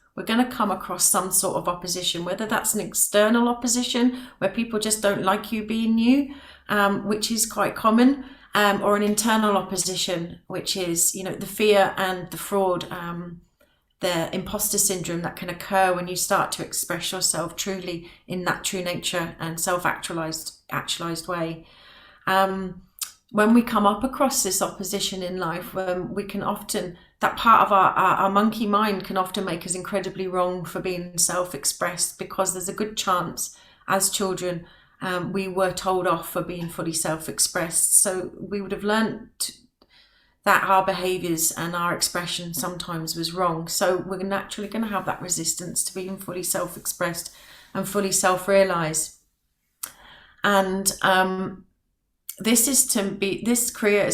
some sort of opposition, whether that's an external opposition where people just don't like you being you, which is quite common, or an internal opposition, which is, the fear and the fraud, the imposter syndrome that can occur when you start to express yourself truly in that true nature and self-actualized way. When we come up across this opposition in life, we can often, that part of our monkey mind can often make us incredibly wrong for being self-expressed, because there's a good chance as children we were told off for being fully self-expressed. So we would have learnt that our behaviours and our expression sometimes was wrong. So we're naturally going to have that resistance to being fully self-expressed and fully self-realised. And this Kriya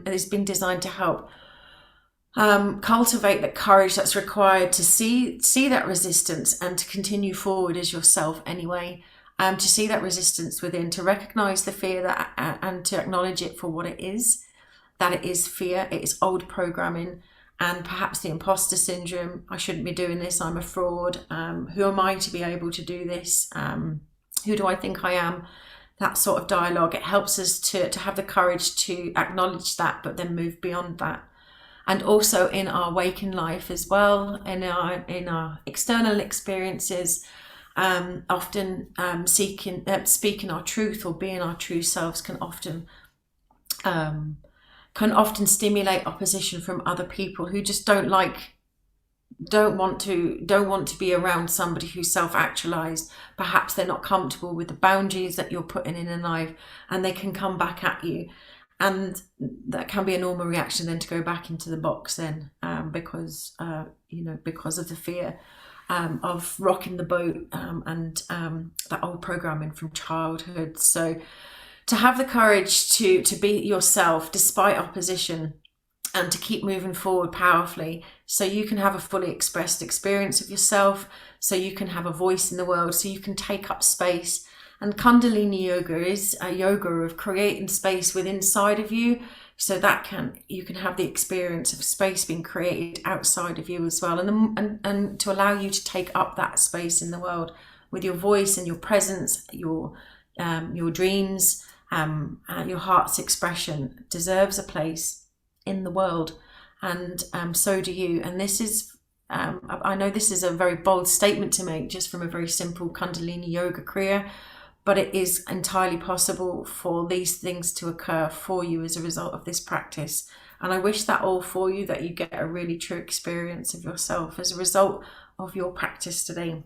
has been designed to help cultivate the courage that's required to see that resistance and to continue forward as yourself anyway. To see that resistance within, to recognize the fear that and to acknowledge it for what it is, that it is fear, it is old programming, and perhaps the imposter syndrome. I shouldn't be doing this, I'm a fraud. Who am I to be able to do this? Who do I think I am? That sort of dialogue. It helps us to have the courage to acknowledge that, but then move beyond that. And also in our waking life as well, in our external experiences, often speaking our truth or being our true selves can often stimulate opposition from other people who just don't want to be around somebody who's self-actualized. Perhaps they're not comfortable with the boundaries that you're putting in life, and they can come back at you. And that can be a normal reaction then to go back into the box then, because of the fear of rocking the boat, and that old programming from childhood. So to have the courage to be yourself despite opposition, and to keep moving forward powerfully, so you can have a fully expressed experience of yourself, so you can have a voice in the world, so you can take up space. And Kundalini Yoga is a yoga of creating space within inside of you, so that you can have the experience of space being created outside of you as well, and to allow you to take up that space in the world with your voice and your presence, your dreams, your heart's expression deserves a place in the world, and so do you. And this is I know this is a very bold statement to make just from a very simple Kundalini Yoga Kriya, but it is entirely possible for these things to occur for you as a result of this practice. And I wish that all for you, that you get a really true experience of yourself as a result of your practice today.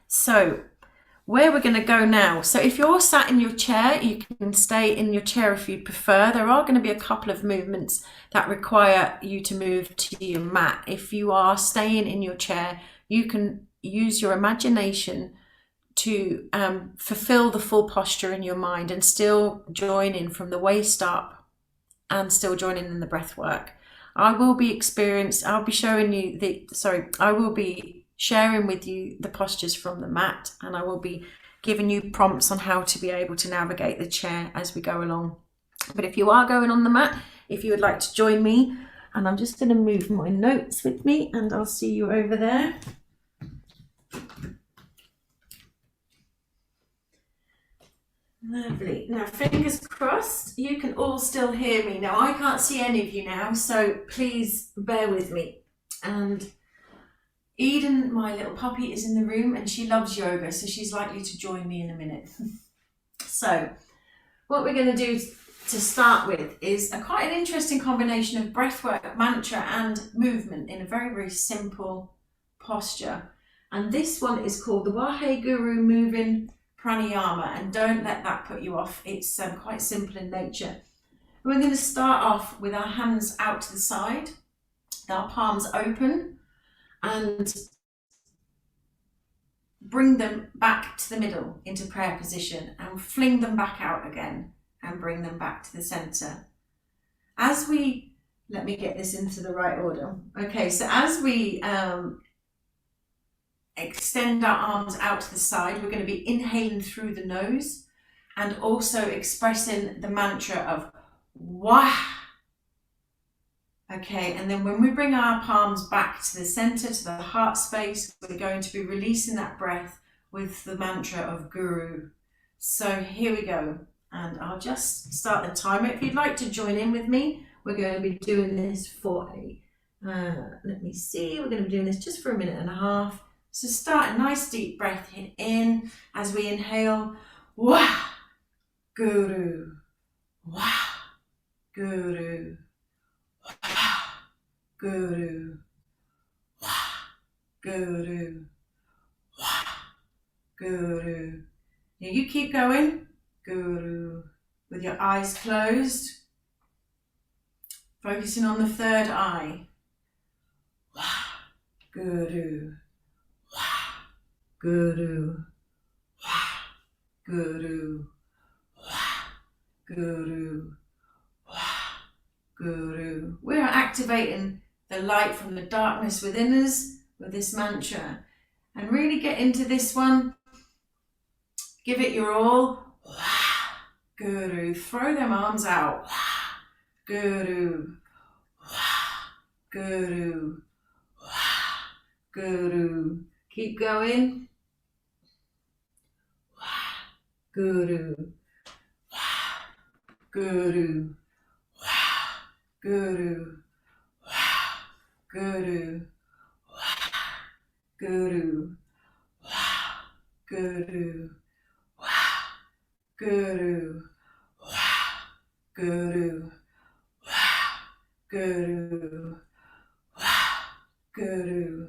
So where we're going to go now. So if you're sat in your chair, you can stay in your chair if you prefer. There are going to be a couple of movements that require you to move to your mat. If you are staying in your chair, you can use your imagination to fulfill the full posture in your mind and still join in from the waist up and still joining in the breath work. I will be sharing with you the postures from the mat, and I will be giving you prompts on how to be able to navigate the chair as we go along. But if you are going on the mat, if you would like to join me, and I'm just going to move my notes with me, and I'll see you over there. Lovely. Now, fingers crossed, you can all still hear me. Now, I can't see any of you now, so please bear with me. And Eden, my little puppy, is in the room, and she loves yoga, so she's likely to join me in a minute. So what we're going to do to start with is quite an interesting combination of breathwork, mantra and movement in a very, very simple posture. And this one is called the Waheguru Moving Pranayama, and don't let that put you off. It's quite simple in nature. We're going to start off with our hands out to the side, our palms open, and bring them back to the middle into prayer position, and fling them back out again and bring them back to the center. Let me get this into the right order. Okay, so as we extend our arms out to the side, we're going to be inhaling through the nose and also expressing the mantra of Wah. Okay, and then when we bring our palms back to the center, to the heart space, we're going to be releasing that breath with the mantra of Guru. So here we go, and I'll just start the timer. If you'd like to join in with me, we're going to be doing this for we're going to be doing this just for a minute and a half. So start a nice deep breath in as we inhale, Wah, Guru, Wah, Guru, Wah, Guru, Wah, Guru, Wah, Guru. Now you keep going, Guru, with your eyes closed, focusing on the third eye. Wah, Guru, Wah, Guru, Wah, Guru, Wah, Guru, Wah, Guru. We're activating the light from the darkness within us with this mantra. And really get into this one. Give it your all. Guru. Throw them arms out. Guru. Guru. Guru. Keep going. Guru. Guru. Guru. Guru. Guru. Guru. Guru. Guru. Guru. Guru.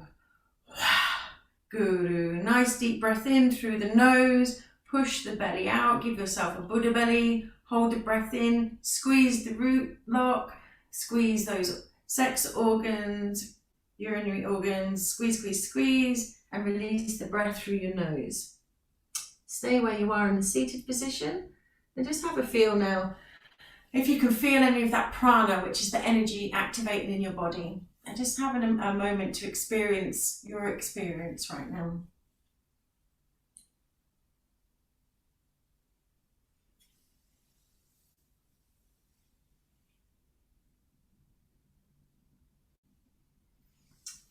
Guru. Nice deep breath in through the nose. Push the belly out. Give yourself a Buddha belly. Hold the breath in. Squeeze the root lock. Squeeze those sex organs, urinary organs. Squeeze, squeeze, squeeze. And release the breath through your nose. Stay where you are in the seated position. And just have a feel now. If you can feel any of that prana, which is the energy activating in your body. And just having a moment to experience your experience right now.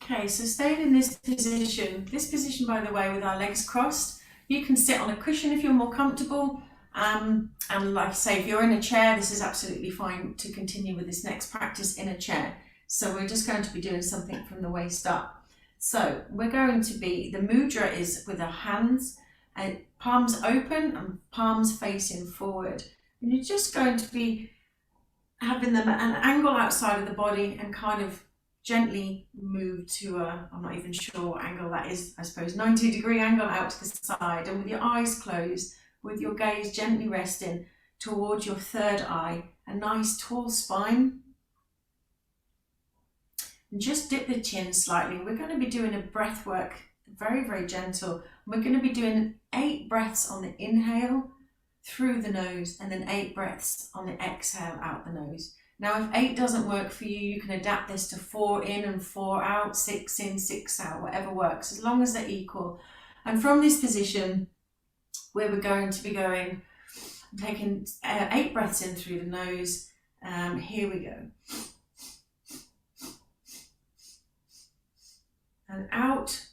Okay, so staying in this position, by the way, with our legs crossed, you can sit on a cushion if you're more comfortable. And like I say, if you're in a chair, this is absolutely fine to continue with this next practice in a chair. So we're just going to be doing something from the waist up. So we're going to be, the mudra is with our hands and palms open and palms facing forward. And you're just going to be having them at an angle outside of the body and kind of gently move to a, I'm not even sure what angle that is, I suppose 90-degree angle out to the side, and with your eyes closed, with your gaze gently resting towards your third eye, a nice tall spine. And just dip the chin slightly. We're going to be doing a breath work, very, very gentle. We're going to be doing 8 breaths on the inhale through the nose and then 8 breaths on the exhale out the nose. Now, if 8 doesn't work for you, you can adapt this to 4 in and 4 out, 6 in, 6 out, whatever works, as long as they're equal. And from this position, where we're going to be going, taking 8 breaths in through the nose. Here we go. And out.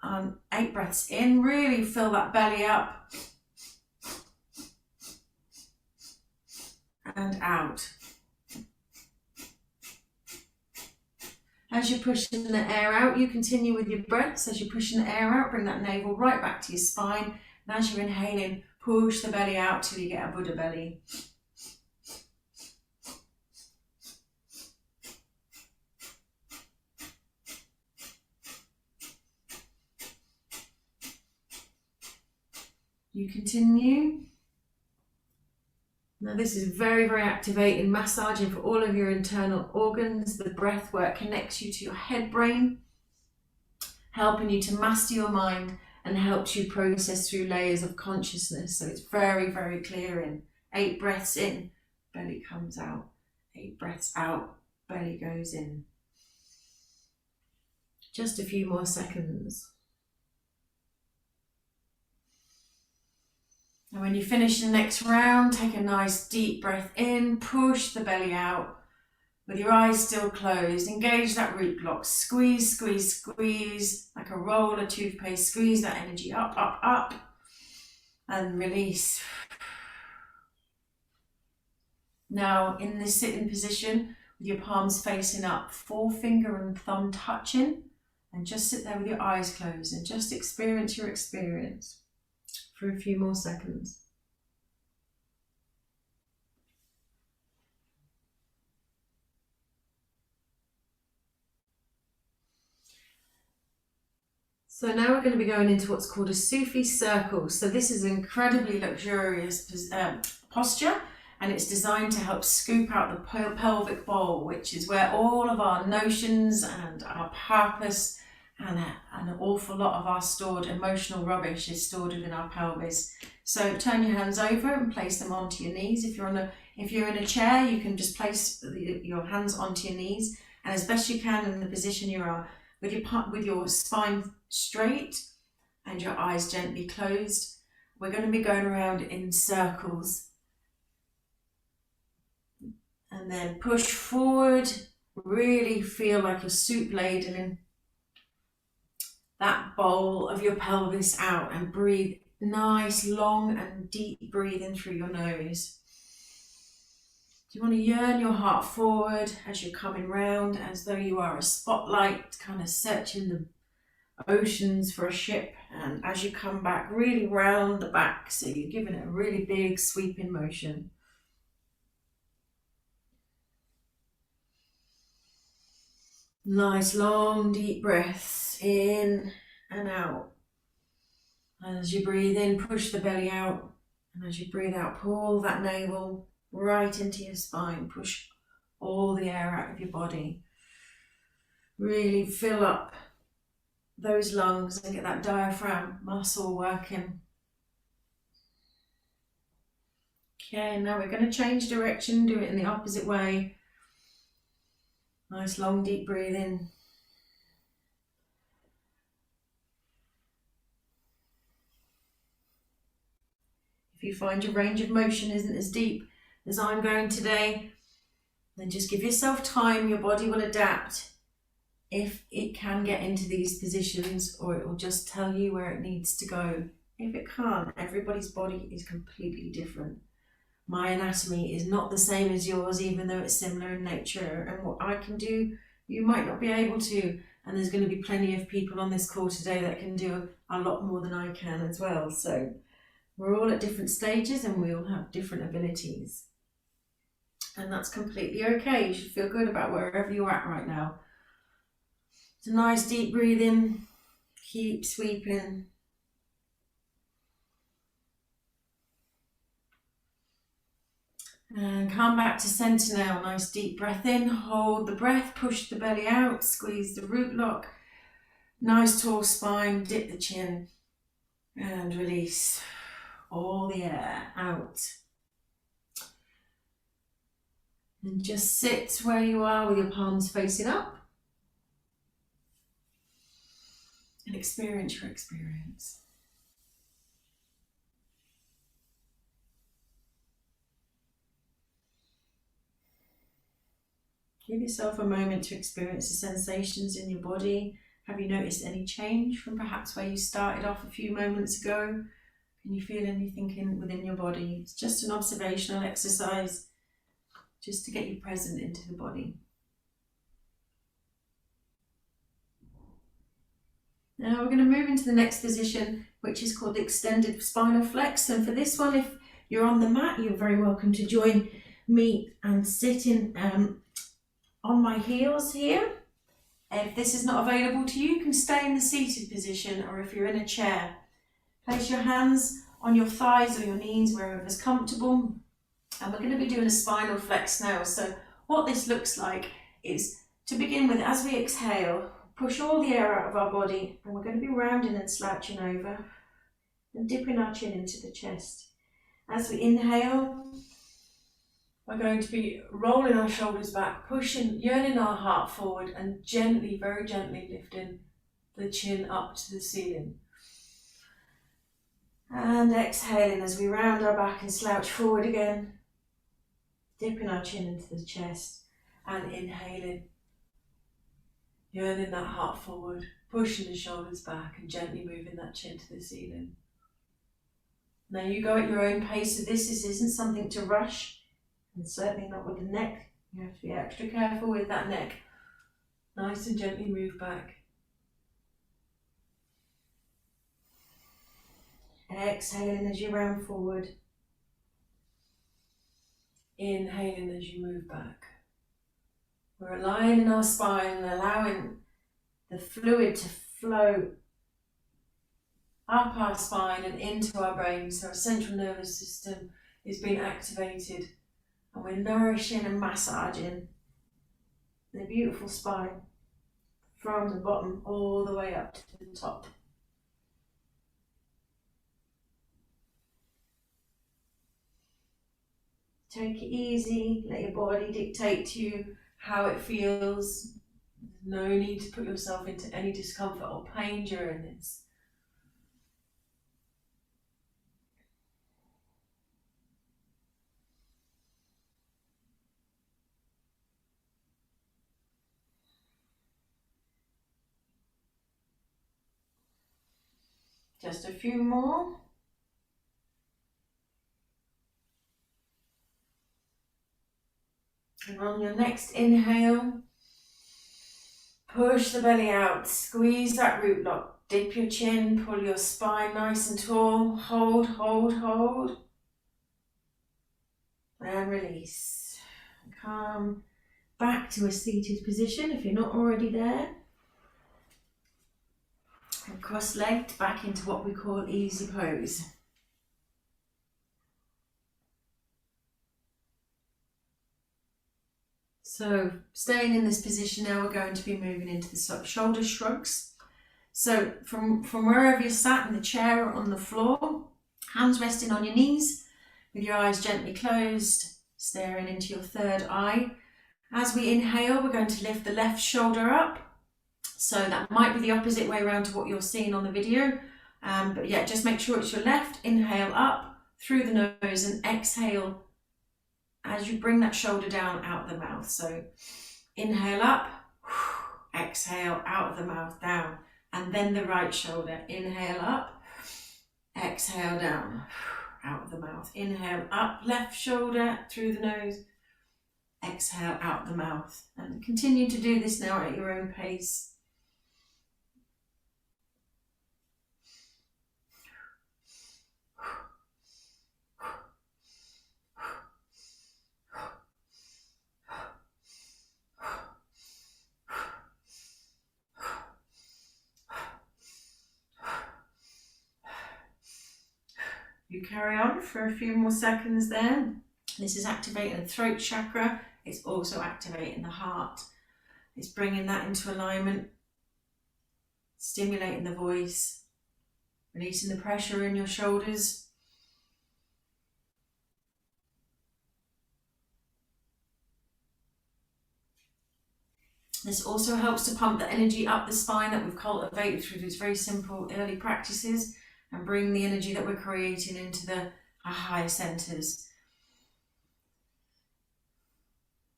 And 8 breaths in, really fill that belly up. And out. As you're pushing the air out, you continue with your breaths. As you're pushing the air out, bring that navel right back to your spine. And as you're inhaling, push the belly out till you get a Buddha belly. You continue. Now this is very, very activating, massaging for all of your internal organs. The breath work connects you to your head brain, helping you to master your mind and helps you process through layers of consciousness. So it's very, very clearing. 8 breaths in, belly comes out. 8 breaths out, belly goes in. Just a few more seconds. And when you finish the next round, take a nice deep breath in, push the belly out with your eyes still closed. Engage that root block, squeeze, squeeze, squeeze, like a roll of toothpaste. Squeeze that energy up, up, up, and release. Now in this sitting position, with your palms facing up, forefinger and thumb touching, and just sit there with your eyes closed and just experience your experience for a few more seconds. So now we're going to be going into what's called a Sufi circle. So this is an incredibly luxurious posture, and it's designed to help scoop out the pelvic bowl, which is where all of our notions and our purpose and an awful lot of our stored emotional rubbish is stored within our pelvis. So turn your hands over and place them onto your knees. If you're in a chair, you can just place your hands onto your knees, and as best you can in the position you are, with your spine straight and your eyes gently closed. We're going to be going around in circles. And then push forward, really feel like you're soup ladling that bowl of your pelvis out, and breathe nice, long and deep breathing through your nose. You want to yearn your heart forward as you're coming round, as though you are a spotlight kind of searching the oceans for a ship, and as you come back, really round the back, so you're giving it a really big sweeping motion. Nice long deep breaths in and out. As you breathe in, push the belly out, and as you breathe out, pull that navel right into your spine. Push all the air out of your body. Really fill up those lungs and get that diaphragm muscle working. Okay, now we're going to change direction, do it in the opposite way. Nice long deep breathing. If you find your range of motion isn't as deep as I'm going today, then just give yourself time. Your body will adapt if it can get into these positions, or it will just tell you where it needs to go. If it can't, everybody's body is completely different. My anatomy is not the same as yours, even though it's similar in nature, and what I can do, you might not be able to, and there's going to be plenty of people on this call today that can do a lot more than I can as well. So we're all at different stages and we all have different abilities, and that's completely okay. You should feel good about wherever you're at right now. It's a nice deep breathing, keep sweeping. And come back to centre now. Nice deep breath in, hold the breath, push the belly out, squeeze the root lock. Nice tall spine, dip the chin and release all the air out. And just sit where you are with your palms facing up and experience your experience. Give yourself a moment to experience the sensations in your body. Have you noticed any change from perhaps where you started off a few moments ago? Can you feel anything within your body? It's just an observational exercise, just to get you present into the body. Now we're going to move into the next position, which is called the extended spinal flex. And for this one, if you're on the mat, you're very welcome to join me and sit in on my heels here. If this is not available to you, you can stay in the seated position, or if you're in a chair, place your hands on your thighs or your knees, wherever's comfortable. And we're going to be doing a spinal flex now. So what this looks like is, to begin with, as we exhale, push all the air out of our body, and we're going to be rounding and slouching over and dipping our chin into the chest. As we inhale, we're going to be rolling our shoulders back, pushing, yearning our heart forward, and gently, very gently lifting the chin up to the ceiling. And exhaling as we round our back and slouch forward again, dipping our chin into the chest, and inhaling, yearning that heart forward, pushing the shoulders back and gently moving that chin to the ceiling. Now you go at your own pace, so this isn't something to rush. And certainly not with the neck. You have to be extra careful with that neck. Nice and gently move back. Exhaling as you round forward. Inhaling as you move back. We're aligning our spine and allowing the fluid to flow up our spine and into our brain, so our central nervous system is being activated. And we're nourishing and massaging the beautiful spine from the bottom all the way up to the top. Take it easy, let your body dictate to you how it feels. No need to put yourself into any discomfort or pain during this. Just a few more. And on your next inhale, push the belly out, squeeze that root lock, dip your chin, pull your spine nice and tall, hold, hold, hold, and release. Come back to a seated position if you're not already there. And cross-legged back into what we call easy pose. So staying in this position now, we're going to be moving into the shoulder shrugs. So from wherever you're sat in the chair or on the floor, hands resting on your knees, with your eyes gently closed, staring into your third eye. As we inhale, we're going to lift the left shoulder up. So that might be the opposite way around to what you're seeing on the video. But yeah, just make sure it's your left. Inhale up through the nose and exhale as you bring that shoulder down out of the mouth. So inhale up, exhale out of the mouth, down. And then the right shoulder. Inhale up, exhale down, out of the mouth. Inhale up, left shoulder through the nose, exhale out the mouth. And continue to do this now at your own pace. You carry on for a few more seconds there. This is activating the throat chakra. It's also activating the heart. It's bringing that into alignment, stimulating the voice, releasing the pressure in your shoulders. This also helps to pump the energy up the spine that we've cultivated through these very simple early practices, and bring the energy that we're creating into our higher centers.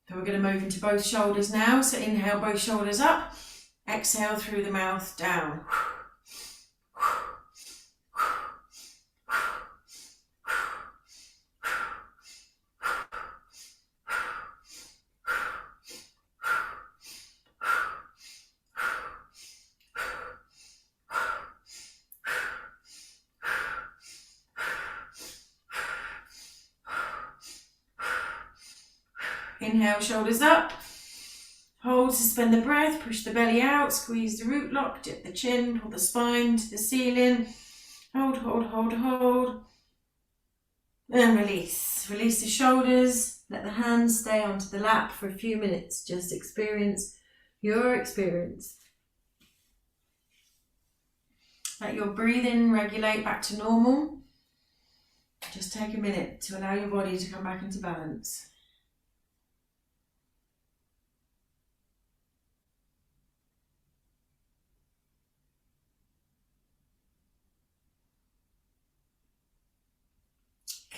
So we're going to move into both shoulders now. So inhale, both shoulders up. Exhale through the mouth, down. Inhale, shoulders up. Hold, suspend the breath, push the belly out, squeeze the root lock, dip the chin, pull the spine to the ceiling. Hold, hold, hold, hold. And release. Release the shoulders. Let the hands stay onto the lap for a few minutes. Just experience your experience. Let your breathing regulate back to normal. Just take a minute to allow your body to come back into balance.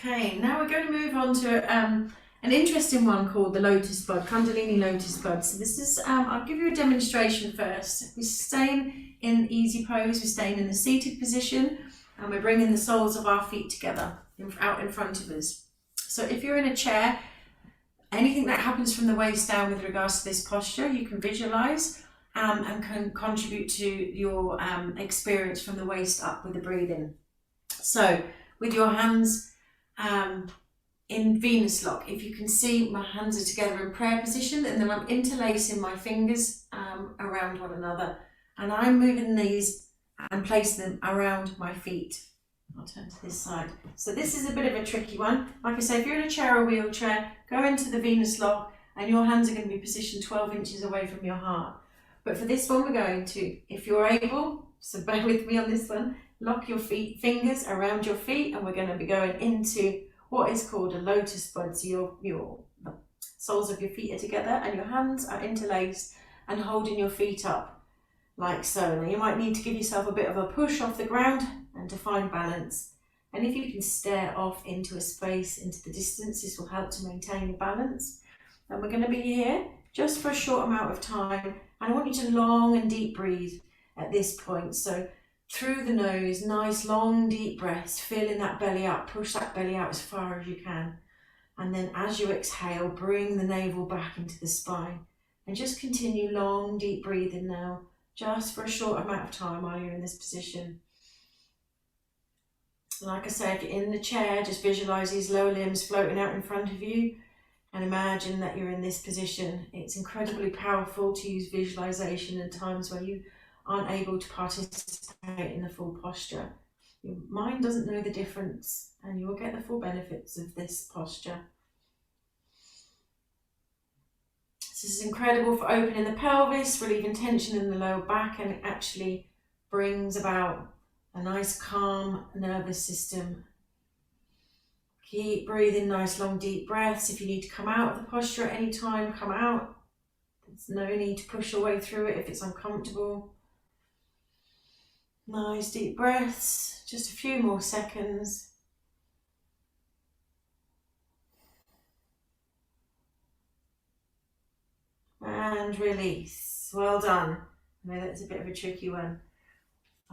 Okay, now we're going to move on to an interesting one called the lotus bud, Kundalini lotus bud. So this is, I'll give you a demonstration first. We're staying in easy pose, we're staying in the seated position, and we're bringing the soles of our feet together out in front of us. So if you're in a chair, anything that happens from the waist down with regards to this posture, you can visualize and can contribute to your experience from the waist up with the breathing. So with your hands in Venus lock, if you can see, my hands are together in prayer position, and then I'm interlacing my fingers around one another, and I'm moving these and placing them around my feet. I'll turn to this side. So this is a bit of a tricky one. Like I say, if you're in a chair or wheelchair, go into the Venus lock and your hands are going to be positioned 12 inches away from your heart. But for this one, we're going to, if you're able, so bear with me on this one, lock your fingers around your feet, and we're going to be going into what is called a lotus bud. So your soles of your feet are together and your hands are interlaced and holding your feet up like so. Now you might need to give yourself a bit of a push off the ground and to find balance. And if you can stare off into a space, into the distance, this will help to maintain your balance. And we're going to be here just for a short amount of time. And I want you to long and deep breathe at this point. So through the nose, nice long deep breaths, filling that belly up, push that belly out as far as you can. And then as you exhale, bring the navel back into the spine. And just continue long deep breathing now, just for a short amount of time while you're in this position. Like I said, if you're in the chair, just visualize these lower limbs floating out in front of you and imagine that you're in this position. It's incredibly powerful to use visualization in times where you aren't able to participate in the full posture. Your mind doesn't know the difference and you will get the full benefits of this posture. This is incredible for opening the pelvis, relieving tension in the lower back, and it actually brings about a nice calm nervous system. Keep breathing nice long deep breaths. If you need to come out of the posture at any time, come out. There's no need to push your way through it if it's uncomfortable. Nice deep breaths, just a few more seconds. And release. Well done. I know that's a bit of a tricky one.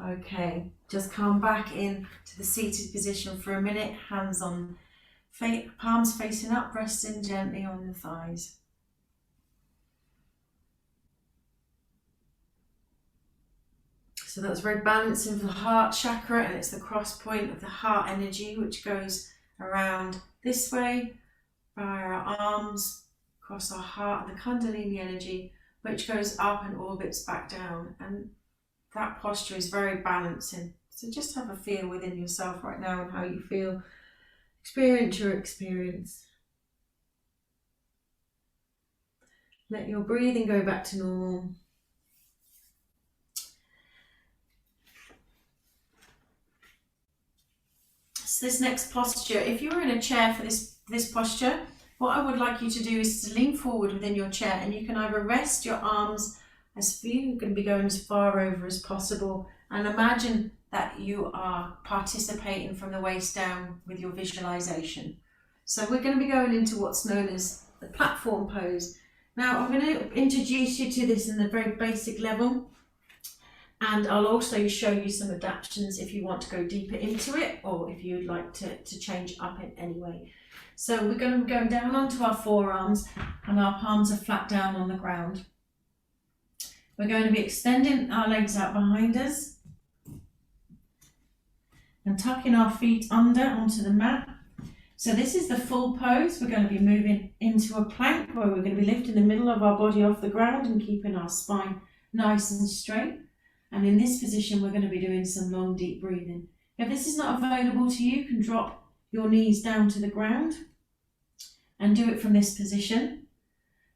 Okay, just come back in to the seated position for a minute, hands on, palms facing up, resting gently on the thighs. So that's very balancing for the heart chakra, and it's the cross point of the heart energy which goes around this way via our arms, across our heart, and the Kundalini energy which goes up and orbits back down. And that posture is very balancing. So just have a feel within yourself right now and how you feel. Experience your experience. Let your breathing go back to normal. So this next posture, if you were in a chair for this posture, what I would like you to do is to lean forward within your chair, and you can either rest your arms as you're going to be going as far over as possible, and imagine that you are participating from the waist down with your visualization. So we're going to be going into what's known as the platform pose. Now I'm going to introduce you to this in a very basic level, and I'll also show you some adaptations if you want to go deeper into it, or if you'd like to change up in any way. So we're going to be going down onto our forearms, and our palms are flat down on the ground. We're going to be extending our legs out behind us and tucking our feet under onto the mat. So this is the full pose. We're going to be moving into a plank where we're going to be lifting the middle of our body off the ground and keeping our spine nice and straight. And in this position, we're going to be doing some long, deep breathing. If this is not available to you, you can drop your knees down to the ground and do it from this position.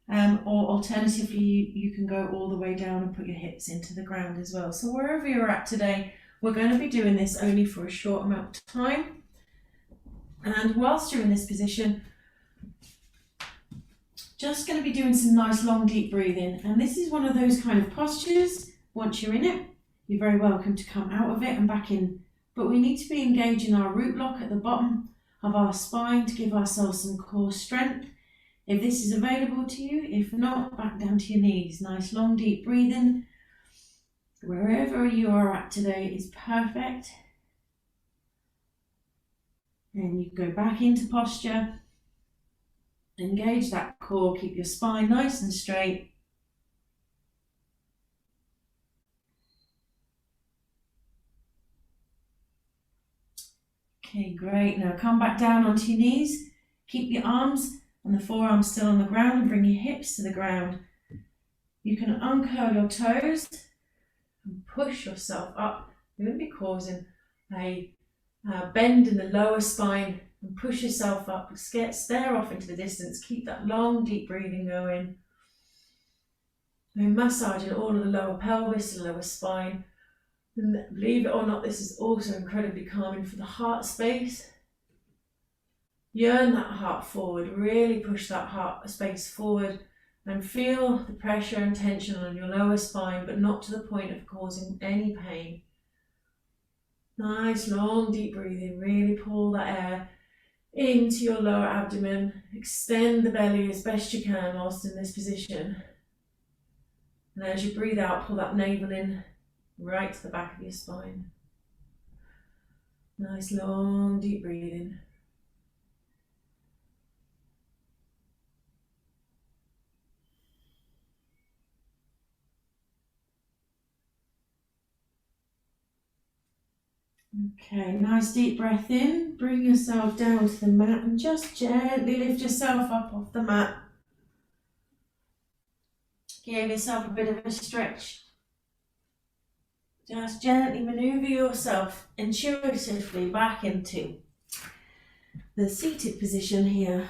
Or alternatively, you can go all the way down and put your hips into the ground as well. So wherever you're at today, we're going to be doing this only for a short amount of time. And whilst you're in this position, just going to be doing some nice long deep breathing. And this is one of those kind of postures, once you're in it, you're very welcome to come out of it and back in. But we need to be engaging our root lock at the bottom of our spine to give ourselves some core strength. If this is available to you, if not, back down to your knees. Nice long deep breathing. Wherever you are at today is perfect. And you go back into posture. Engage that core, keep your spine nice and straight. Okay, great. Now come back down onto your knees. Keep your arms and the forearms still on the ground and bring your hips to the ground. You can uncurl your toes and push yourself up. You're going to be causing a bend in the lower spine, and push yourself up. Stare off into the distance. Keep that long, deep breathing going. And massaging all of the lower pelvis, the lower spine. And believe it or not, this is also incredibly calming for the heart space. Yearn that heart forward, really push that heart space forward and feel the pressure and tension on your lower spine, but not to the point of causing any pain. Nice, long, deep breathing. Really pull that air into your lower abdomen. Extend the belly as best you can whilst in this position. And as you breathe out, pull that navel in right to the back of your spine. Nice, long, deep breathing. Okay, nice deep breath in. Bring yourself down to the mat and just gently lift yourself up off the mat. Give yourself a bit of a stretch. Just gently maneuver yourself intuitively back into the seated position here.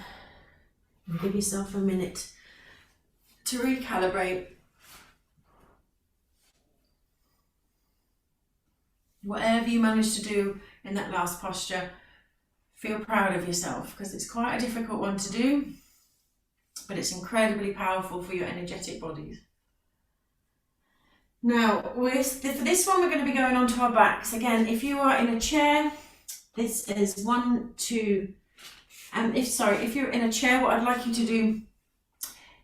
And give yourself a minute to recalibrate. Whatever you manage to do in that last posture, feel proud of yourself, because it's quite a difficult one to do, but it's incredibly powerful for your energetic bodies. Now, for this one, we're going to be going onto our backs. Again, if you are in a chair, this is 1, 2, and if you're in a chair, what I'd like you to do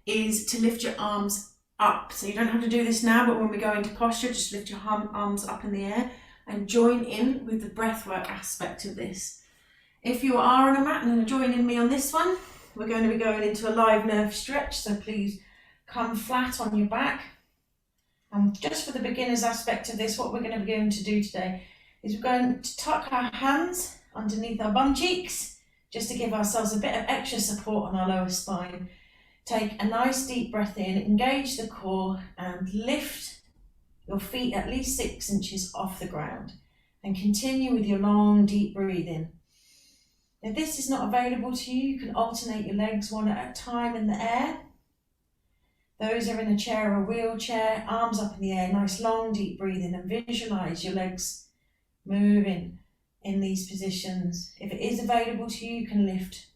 is to lift your arms up. So you don't have to do this now, but when we go into posture, just lift your arms up in the air and join in with the breathwork aspect of this. If you are on a mat and joining me on this one, we're going to be going into a live nerve stretch, so please come flat on your back. And just for the beginners aspect of this, what we're going to be going to do today is we're going to tuck our hands underneath our bum cheeks, just to give ourselves a bit of extra support on our lower spine. Take a nice deep breath in, engage the core and lift your feet at least 6 inches off the ground, and continue with your long deep breathing. If this is not available to you, you can alternate your legs one at a time in the air. Those are in a chair or a wheelchair, arms up in the air, nice long deep breathing, and visualize your legs moving in these positions. If it is available to you, you can lift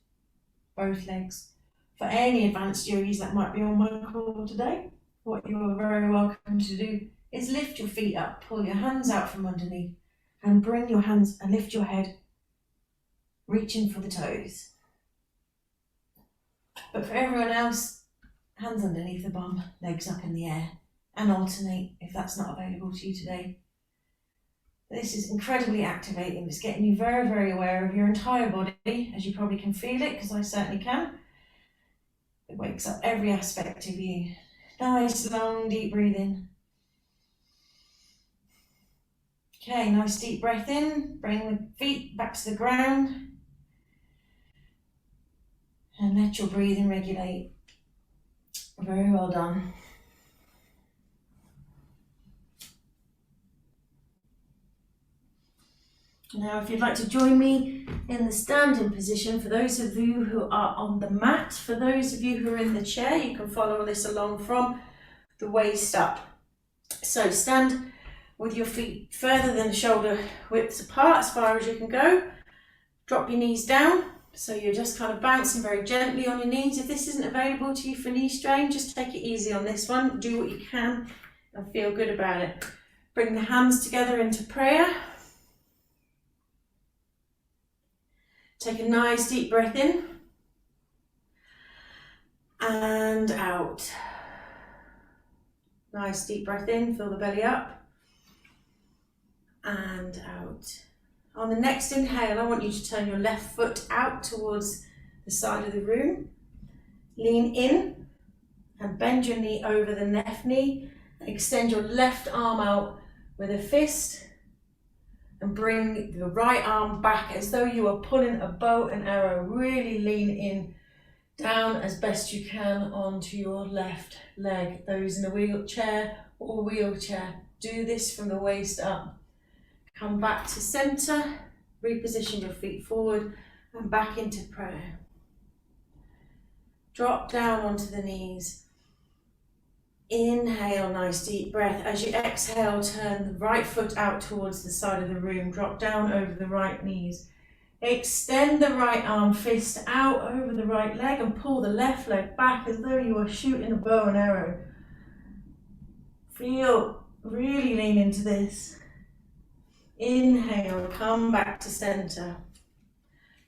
both legs. For any advanced yogis that might be on my call today, what you are very welcome to do is lift your feet up, pull your hands out from underneath, and bring your hands and lift your head, reaching for the toes. But for everyone else, hands underneath the bum, legs up in the air, and alternate if that's not available to you today. This is incredibly activating. It's getting you very, very aware of your entire body, as you probably can feel it, because I certainly can. It wakes up every aspect of you. Nice, long, deep breathing. Okay, nice deep breath in. Bring the feet back to the ground. And let your breathing regulate. Very well done. Now, if you'd like to join me in the standing position, for those of you who are on the mat, for those of you who are in the chair, you can follow this along from the waist up. So stand with your feet further than shoulder widths apart, as far as you can go. Drop your knees down, so you're just kind of bouncing very gently on your knees. If this isn't available to you for knee strain, just take it easy on this one. Do what you can and feel good about it. Bring the hands together into prayer. Take a nice deep breath in and out. Nice deep breath in, fill the belly up and out. On the next inhale, I want you to turn your left foot out towards the side of the room. Lean in and bend your knee over the left knee. Extend your left arm out with a fist. And bring the right arm back as though you are pulling a bow and arrow. Really lean in, down as best you can onto your left leg. Those in a wheelchair or wheelchair, do this from the waist up. Come back to center, reposition your feet forward and back into prayer. Drop down onto the knees. Inhale, nice deep breath. As you exhale, turn the right foot out towards the side of the room. Drop down over the right knees. Extend the right arm, fist out over the right leg and pull the left leg back as though you are shooting a bow and arrow. Feel, really lean into this. Inhale, come back to center,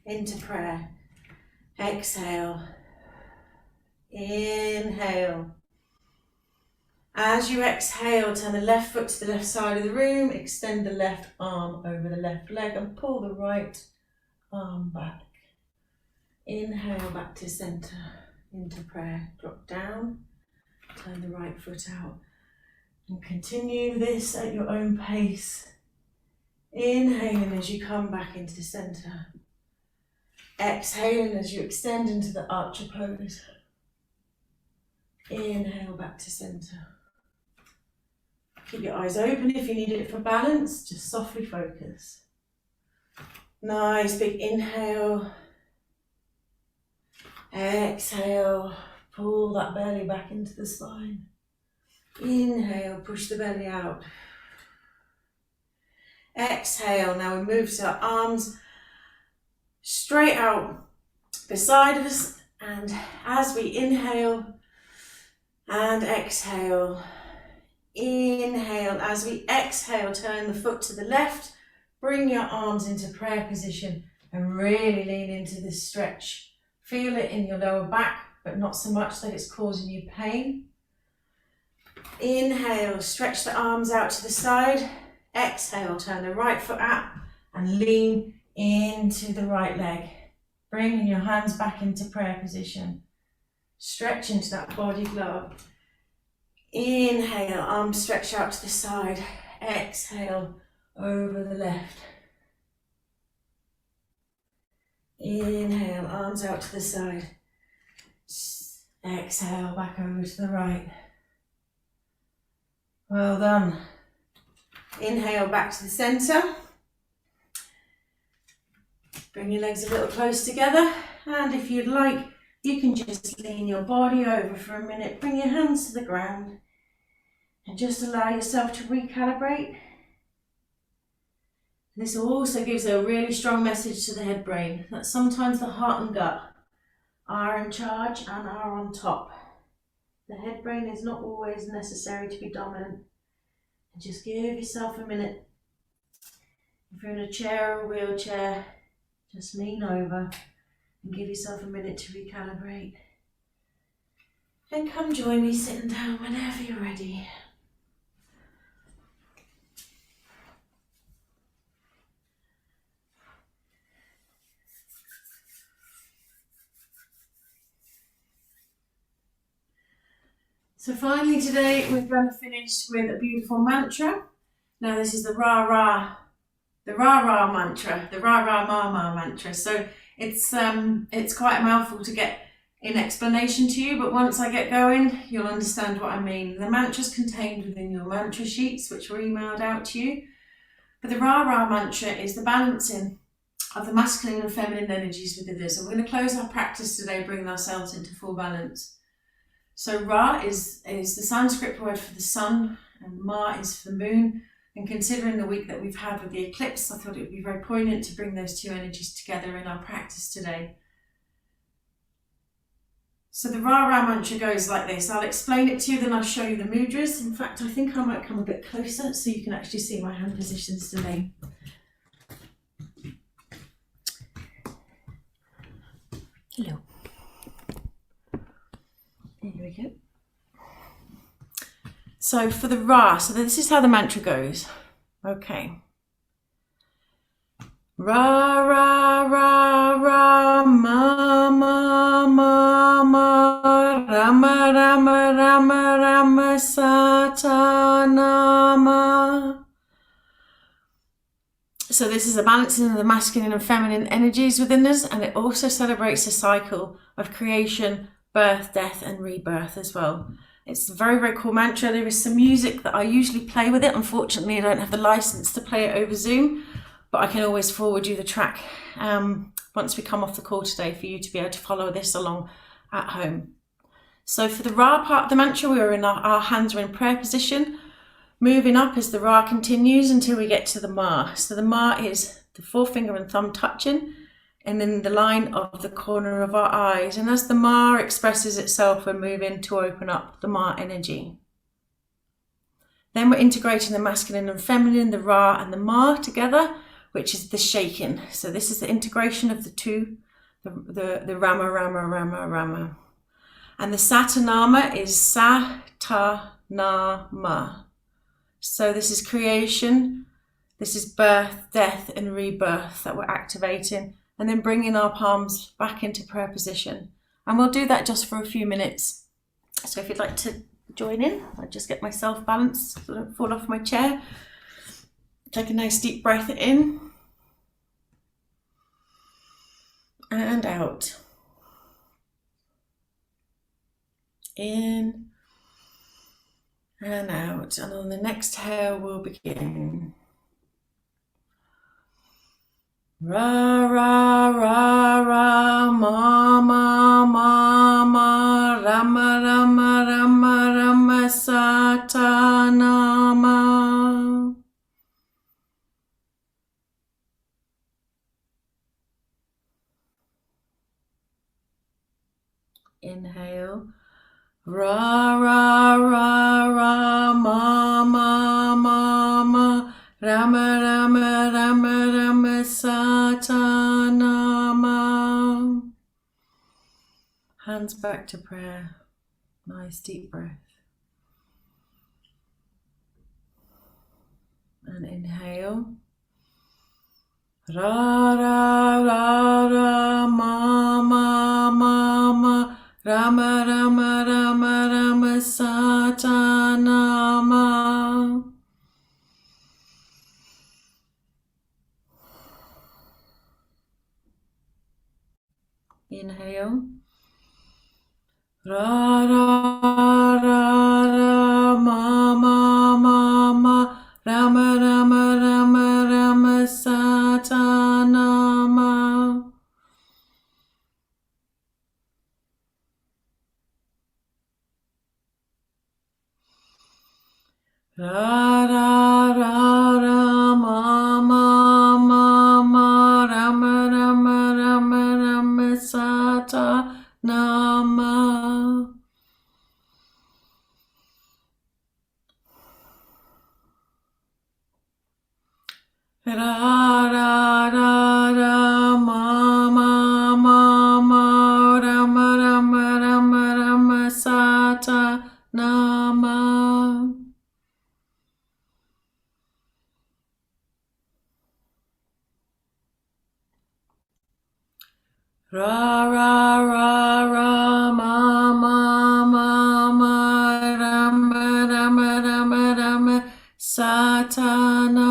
into prayer. Exhale, inhale. As you exhale, turn the left foot to the left side of the room, extend the left arm over the left leg and pull the right arm back. Inhale, back to center, into prayer. Drop down, turn the right foot out and continue this at your own pace. Inhaling as you come back into center. Exhaling as you extend into the archer pose. Inhale, back to center. Keep your eyes open if you need it for balance, just softly focus. Nice big inhale. Exhale, pull that belly back into the spine. Inhale, push the belly out. Exhale, now we move to our arms straight out beside us, and as we inhale and exhale, inhale, as we exhale, turn the foot to the left, bring your arms into prayer position and really lean into this stretch. Feel it in your lower back, but not so much that it's causing you pain. Inhale, stretch the arms out to the side. Exhale, turn the right foot out and lean into the right leg. Bringing your hands back into prayer position. Stretch into that body glove. Inhale, arms stretch out to the side. Exhale, over the left. Inhale, arms out to the side. Exhale, back over to the right. Well done. Inhale, back to the center. Bring your legs a little close together, and if you'd like, you can just lean your body over for a minute. Bring your hands to the ground and just allow yourself to recalibrate. This also gives a really strong message to the head brain that sometimes the heart and gut are in charge and are on top. The head brain is not always necessary to be dominant. And just give yourself a minute. If you're in a chair or a wheelchair, just lean over and give yourself a minute to recalibrate. And come join me sitting down whenever you're ready. So finally today we're going to finish with a beautiful mantra. Now this is the Ra-Ra mantra, the Ra-Ra-Ma-Ma mantra. So it's quite a mouthful to get in explanation to you, but once I get going, you'll understand what I mean. The mantra's contained within your mantra sheets, which were emailed out to you. But the Ra-Ra mantra is the balancing of the masculine and feminine energies within us. And we're going to close our practice today, bringing ourselves into full balance. So Ra is the Sanskrit word for the sun, and Ma is for the moon. And considering the week that we've had with the eclipse, I thought it would be very poignant to bring those two energies together in our practice today. So the Ra-Ra mantra goes like this. I'll explain it to you, then I'll show you the mudras. In fact, I think I might come a bit closer so you can actually see my hand positions today. Hello. Here we go. So for the Ra, so this is how the mantra goes. Okay. Ra, ra, ra, ra, ma, ma, ma, ma, rama, rama, rama, rama, satanama. So this is a balancing of the masculine and feminine energies within us, and it also celebrates the cycle of creation, birth, death, and rebirth as well. It's a very, very cool mantra. There is some music that I usually play with it. Unfortunately, I don't have the license to play it over Zoom, but I can always forward you the track once we come off the call today for you to be able to follow this along at home. So for the Ra part of the mantra, we are in our hands are in prayer position, moving up as the Ra continues until we get to the Ma. So the Ma is the forefinger and thumb touching, and in the line of the corner of our eyes. And as the Ma expresses itself, we're moving to open up the Ma energy. Then we're integrating the masculine and feminine, the Ra and the Ma together, which is the shaking. So this is the integration of the two, the Rama, Rama, Rama, Rama. And the Satanama is Satanama. So this is creation, this is birth, death and rebirth that we're activating, and then bringing our palms back into prayer position. And we'll do that just for a few minutes. So if you'd like to join in, I'll just get myself balanced so I don't fall off my chair. Take a nice deep breath in and out. In and out. And on the next exhale, we'll begin. Ra, ra, ra, ra, ma, ma, ma, ma, rama, rama, rama, rama, satanama. Inhale. Ra, ra, ra, ra, ma, ma, ma, ma, rama, rama, rama, rama, satanama. Hands back to prayer. Nice deep breath. And inhale. Ra, ra, ra, ra, ma, ma, ma, ma, rama, rama, rama, rama, satanama. Inhale. Ra, ra, ra, ra, ma, ma, ma, ma, rama, rama, rama, rama, satanama. Ra, ra, ra, ra, ma, ma, ma, ma, rama, rama, rama, rama, satanama. Ra, ra, ra, ra, ma, ma, ma, ma, rama, rama, rama, rama, satanama. Ra, ra, ra, ra, ma, ma, ma, ma, rama, rama, rama, rama, satanama.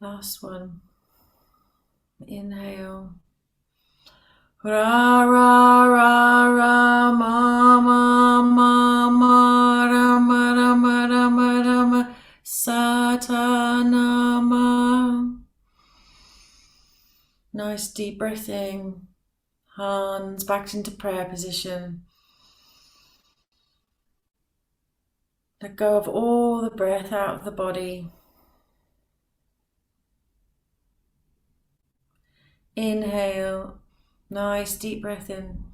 Last one. Inhale. Ra, ra, ra, ra, ma, ma, ma, ma, rama, rama, rama, rama, satanama. Nice deep breathing. Hands back into prayer position. Let go of all the breath out of the body. Inhale. Nice deep breath in.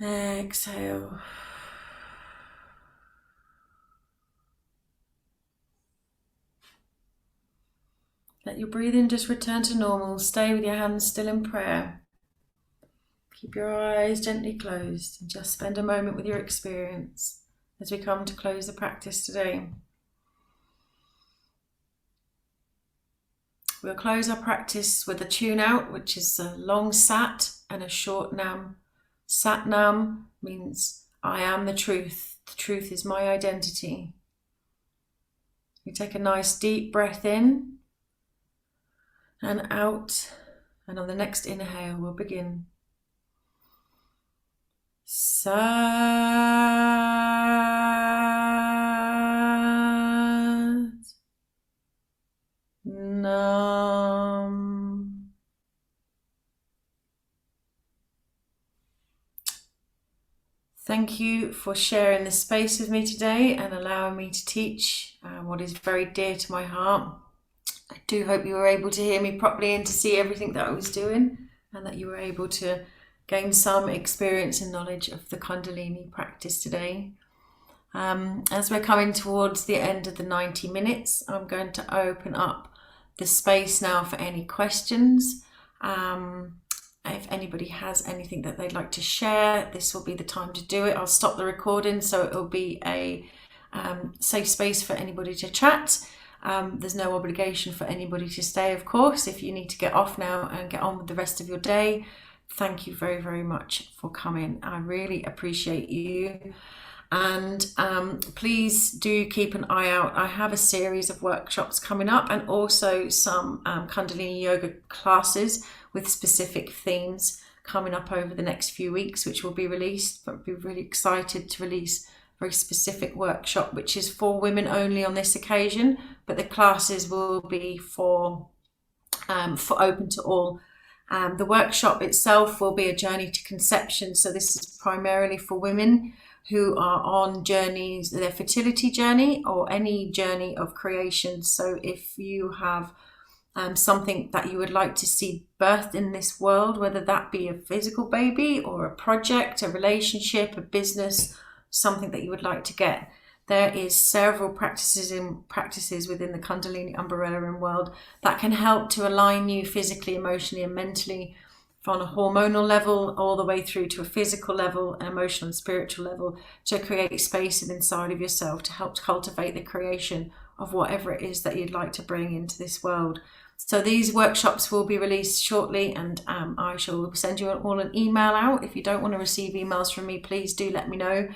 Exhale. Let your breathing just return to normal. Stay with your hands still in prayer. Keep your eyes gently closed and just spend a moment with your experience as we come to close the practice today. We'll close our practice with a tune out, which is a long sat and a short nam. Sat nam means I am the truth. The truth is my identity. We take a nice deep breath in and out, and on the next inhale we'll begin. Sat Nam. Thank you for sharing this space with me today and allowing me to teach what is very dear to my heart. I do hope you were able to hear me properly and to see everything that I was doing, and that you were able to gain some experience and knowledge of the Kundalini practice today. As we're coming towards the end of the 90 minutes, I'm going to open up the space now for any questions. If anybody has anything that they'd like to share, this will be the time to do it. I'll stop the recording, so it will be a safe space for anybody to chat. There's no obligation for anybody to stay, of course. If you need to get off now and get on with the rest of your day, thank you very, very much for coming. I really appreciate you. And please do keep an eye out. I have a series of workshops coming up, and also some Kundalini Yoga classes with specific themes coming up over the next few weeks, which will be released. But I'll be really excited to release a very specific workshop, which is for women only on this occasion, but the classes will be for open to all. The workshop itself will be a journey to conception. So this is primarily for women who are on journeys, their fertility journey or any journey of creation. So if you have something that you would like to see birthed in this world, whether that be a physical baby or a project, a relationship, a business, something that you would like to get, there is several practices within the Kundalini umbrella and world that can help to align you physically, emotionally and mentally, from a hormonal level all the way through to a physical level, an emotional and spiritual level, to create space inside of yourself to help cultivate the creation of whatever it is that you'd like to bring into this world. So these workshops will be released shortly, and I shall send you all an email out. If you don't want to receive emails from me, please do let me know.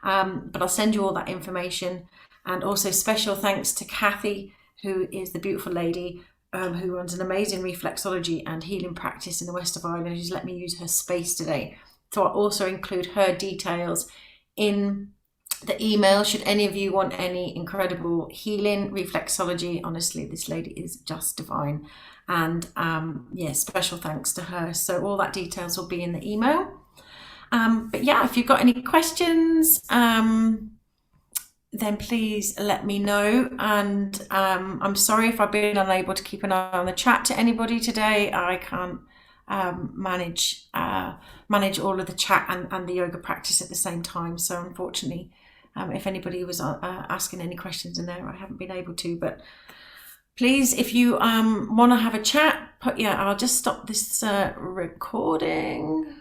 But I'll send you all that information. And also special thanks to Kathy, who is the beautiful lady who runs an amazing reflexology and healing practice in the west of Ireland, who's let me use her space today. So I'll also include her details in the email should any of you want any incredible healing reflexology. Honestly, this lady is just divine. And special thanks to her. So all that details will be in the email. But yeah, if you've got any questions, then please let me know. And I'm sorry if I've been unable to keep an eye on the chat to anybody today. I can't manage all of the chat and the yoga practice at the same time. So unfortunately, if anybody was asking any questions in there, I haven't been able to. But please, if you want to have a chat, I'll just stop this recording.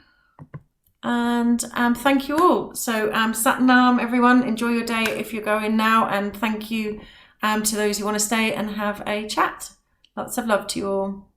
And thank you all. So Satnam, everyone, enjoy your day if you're going now, and thank you to those who want to stay and have a chat. Lots of love to you all.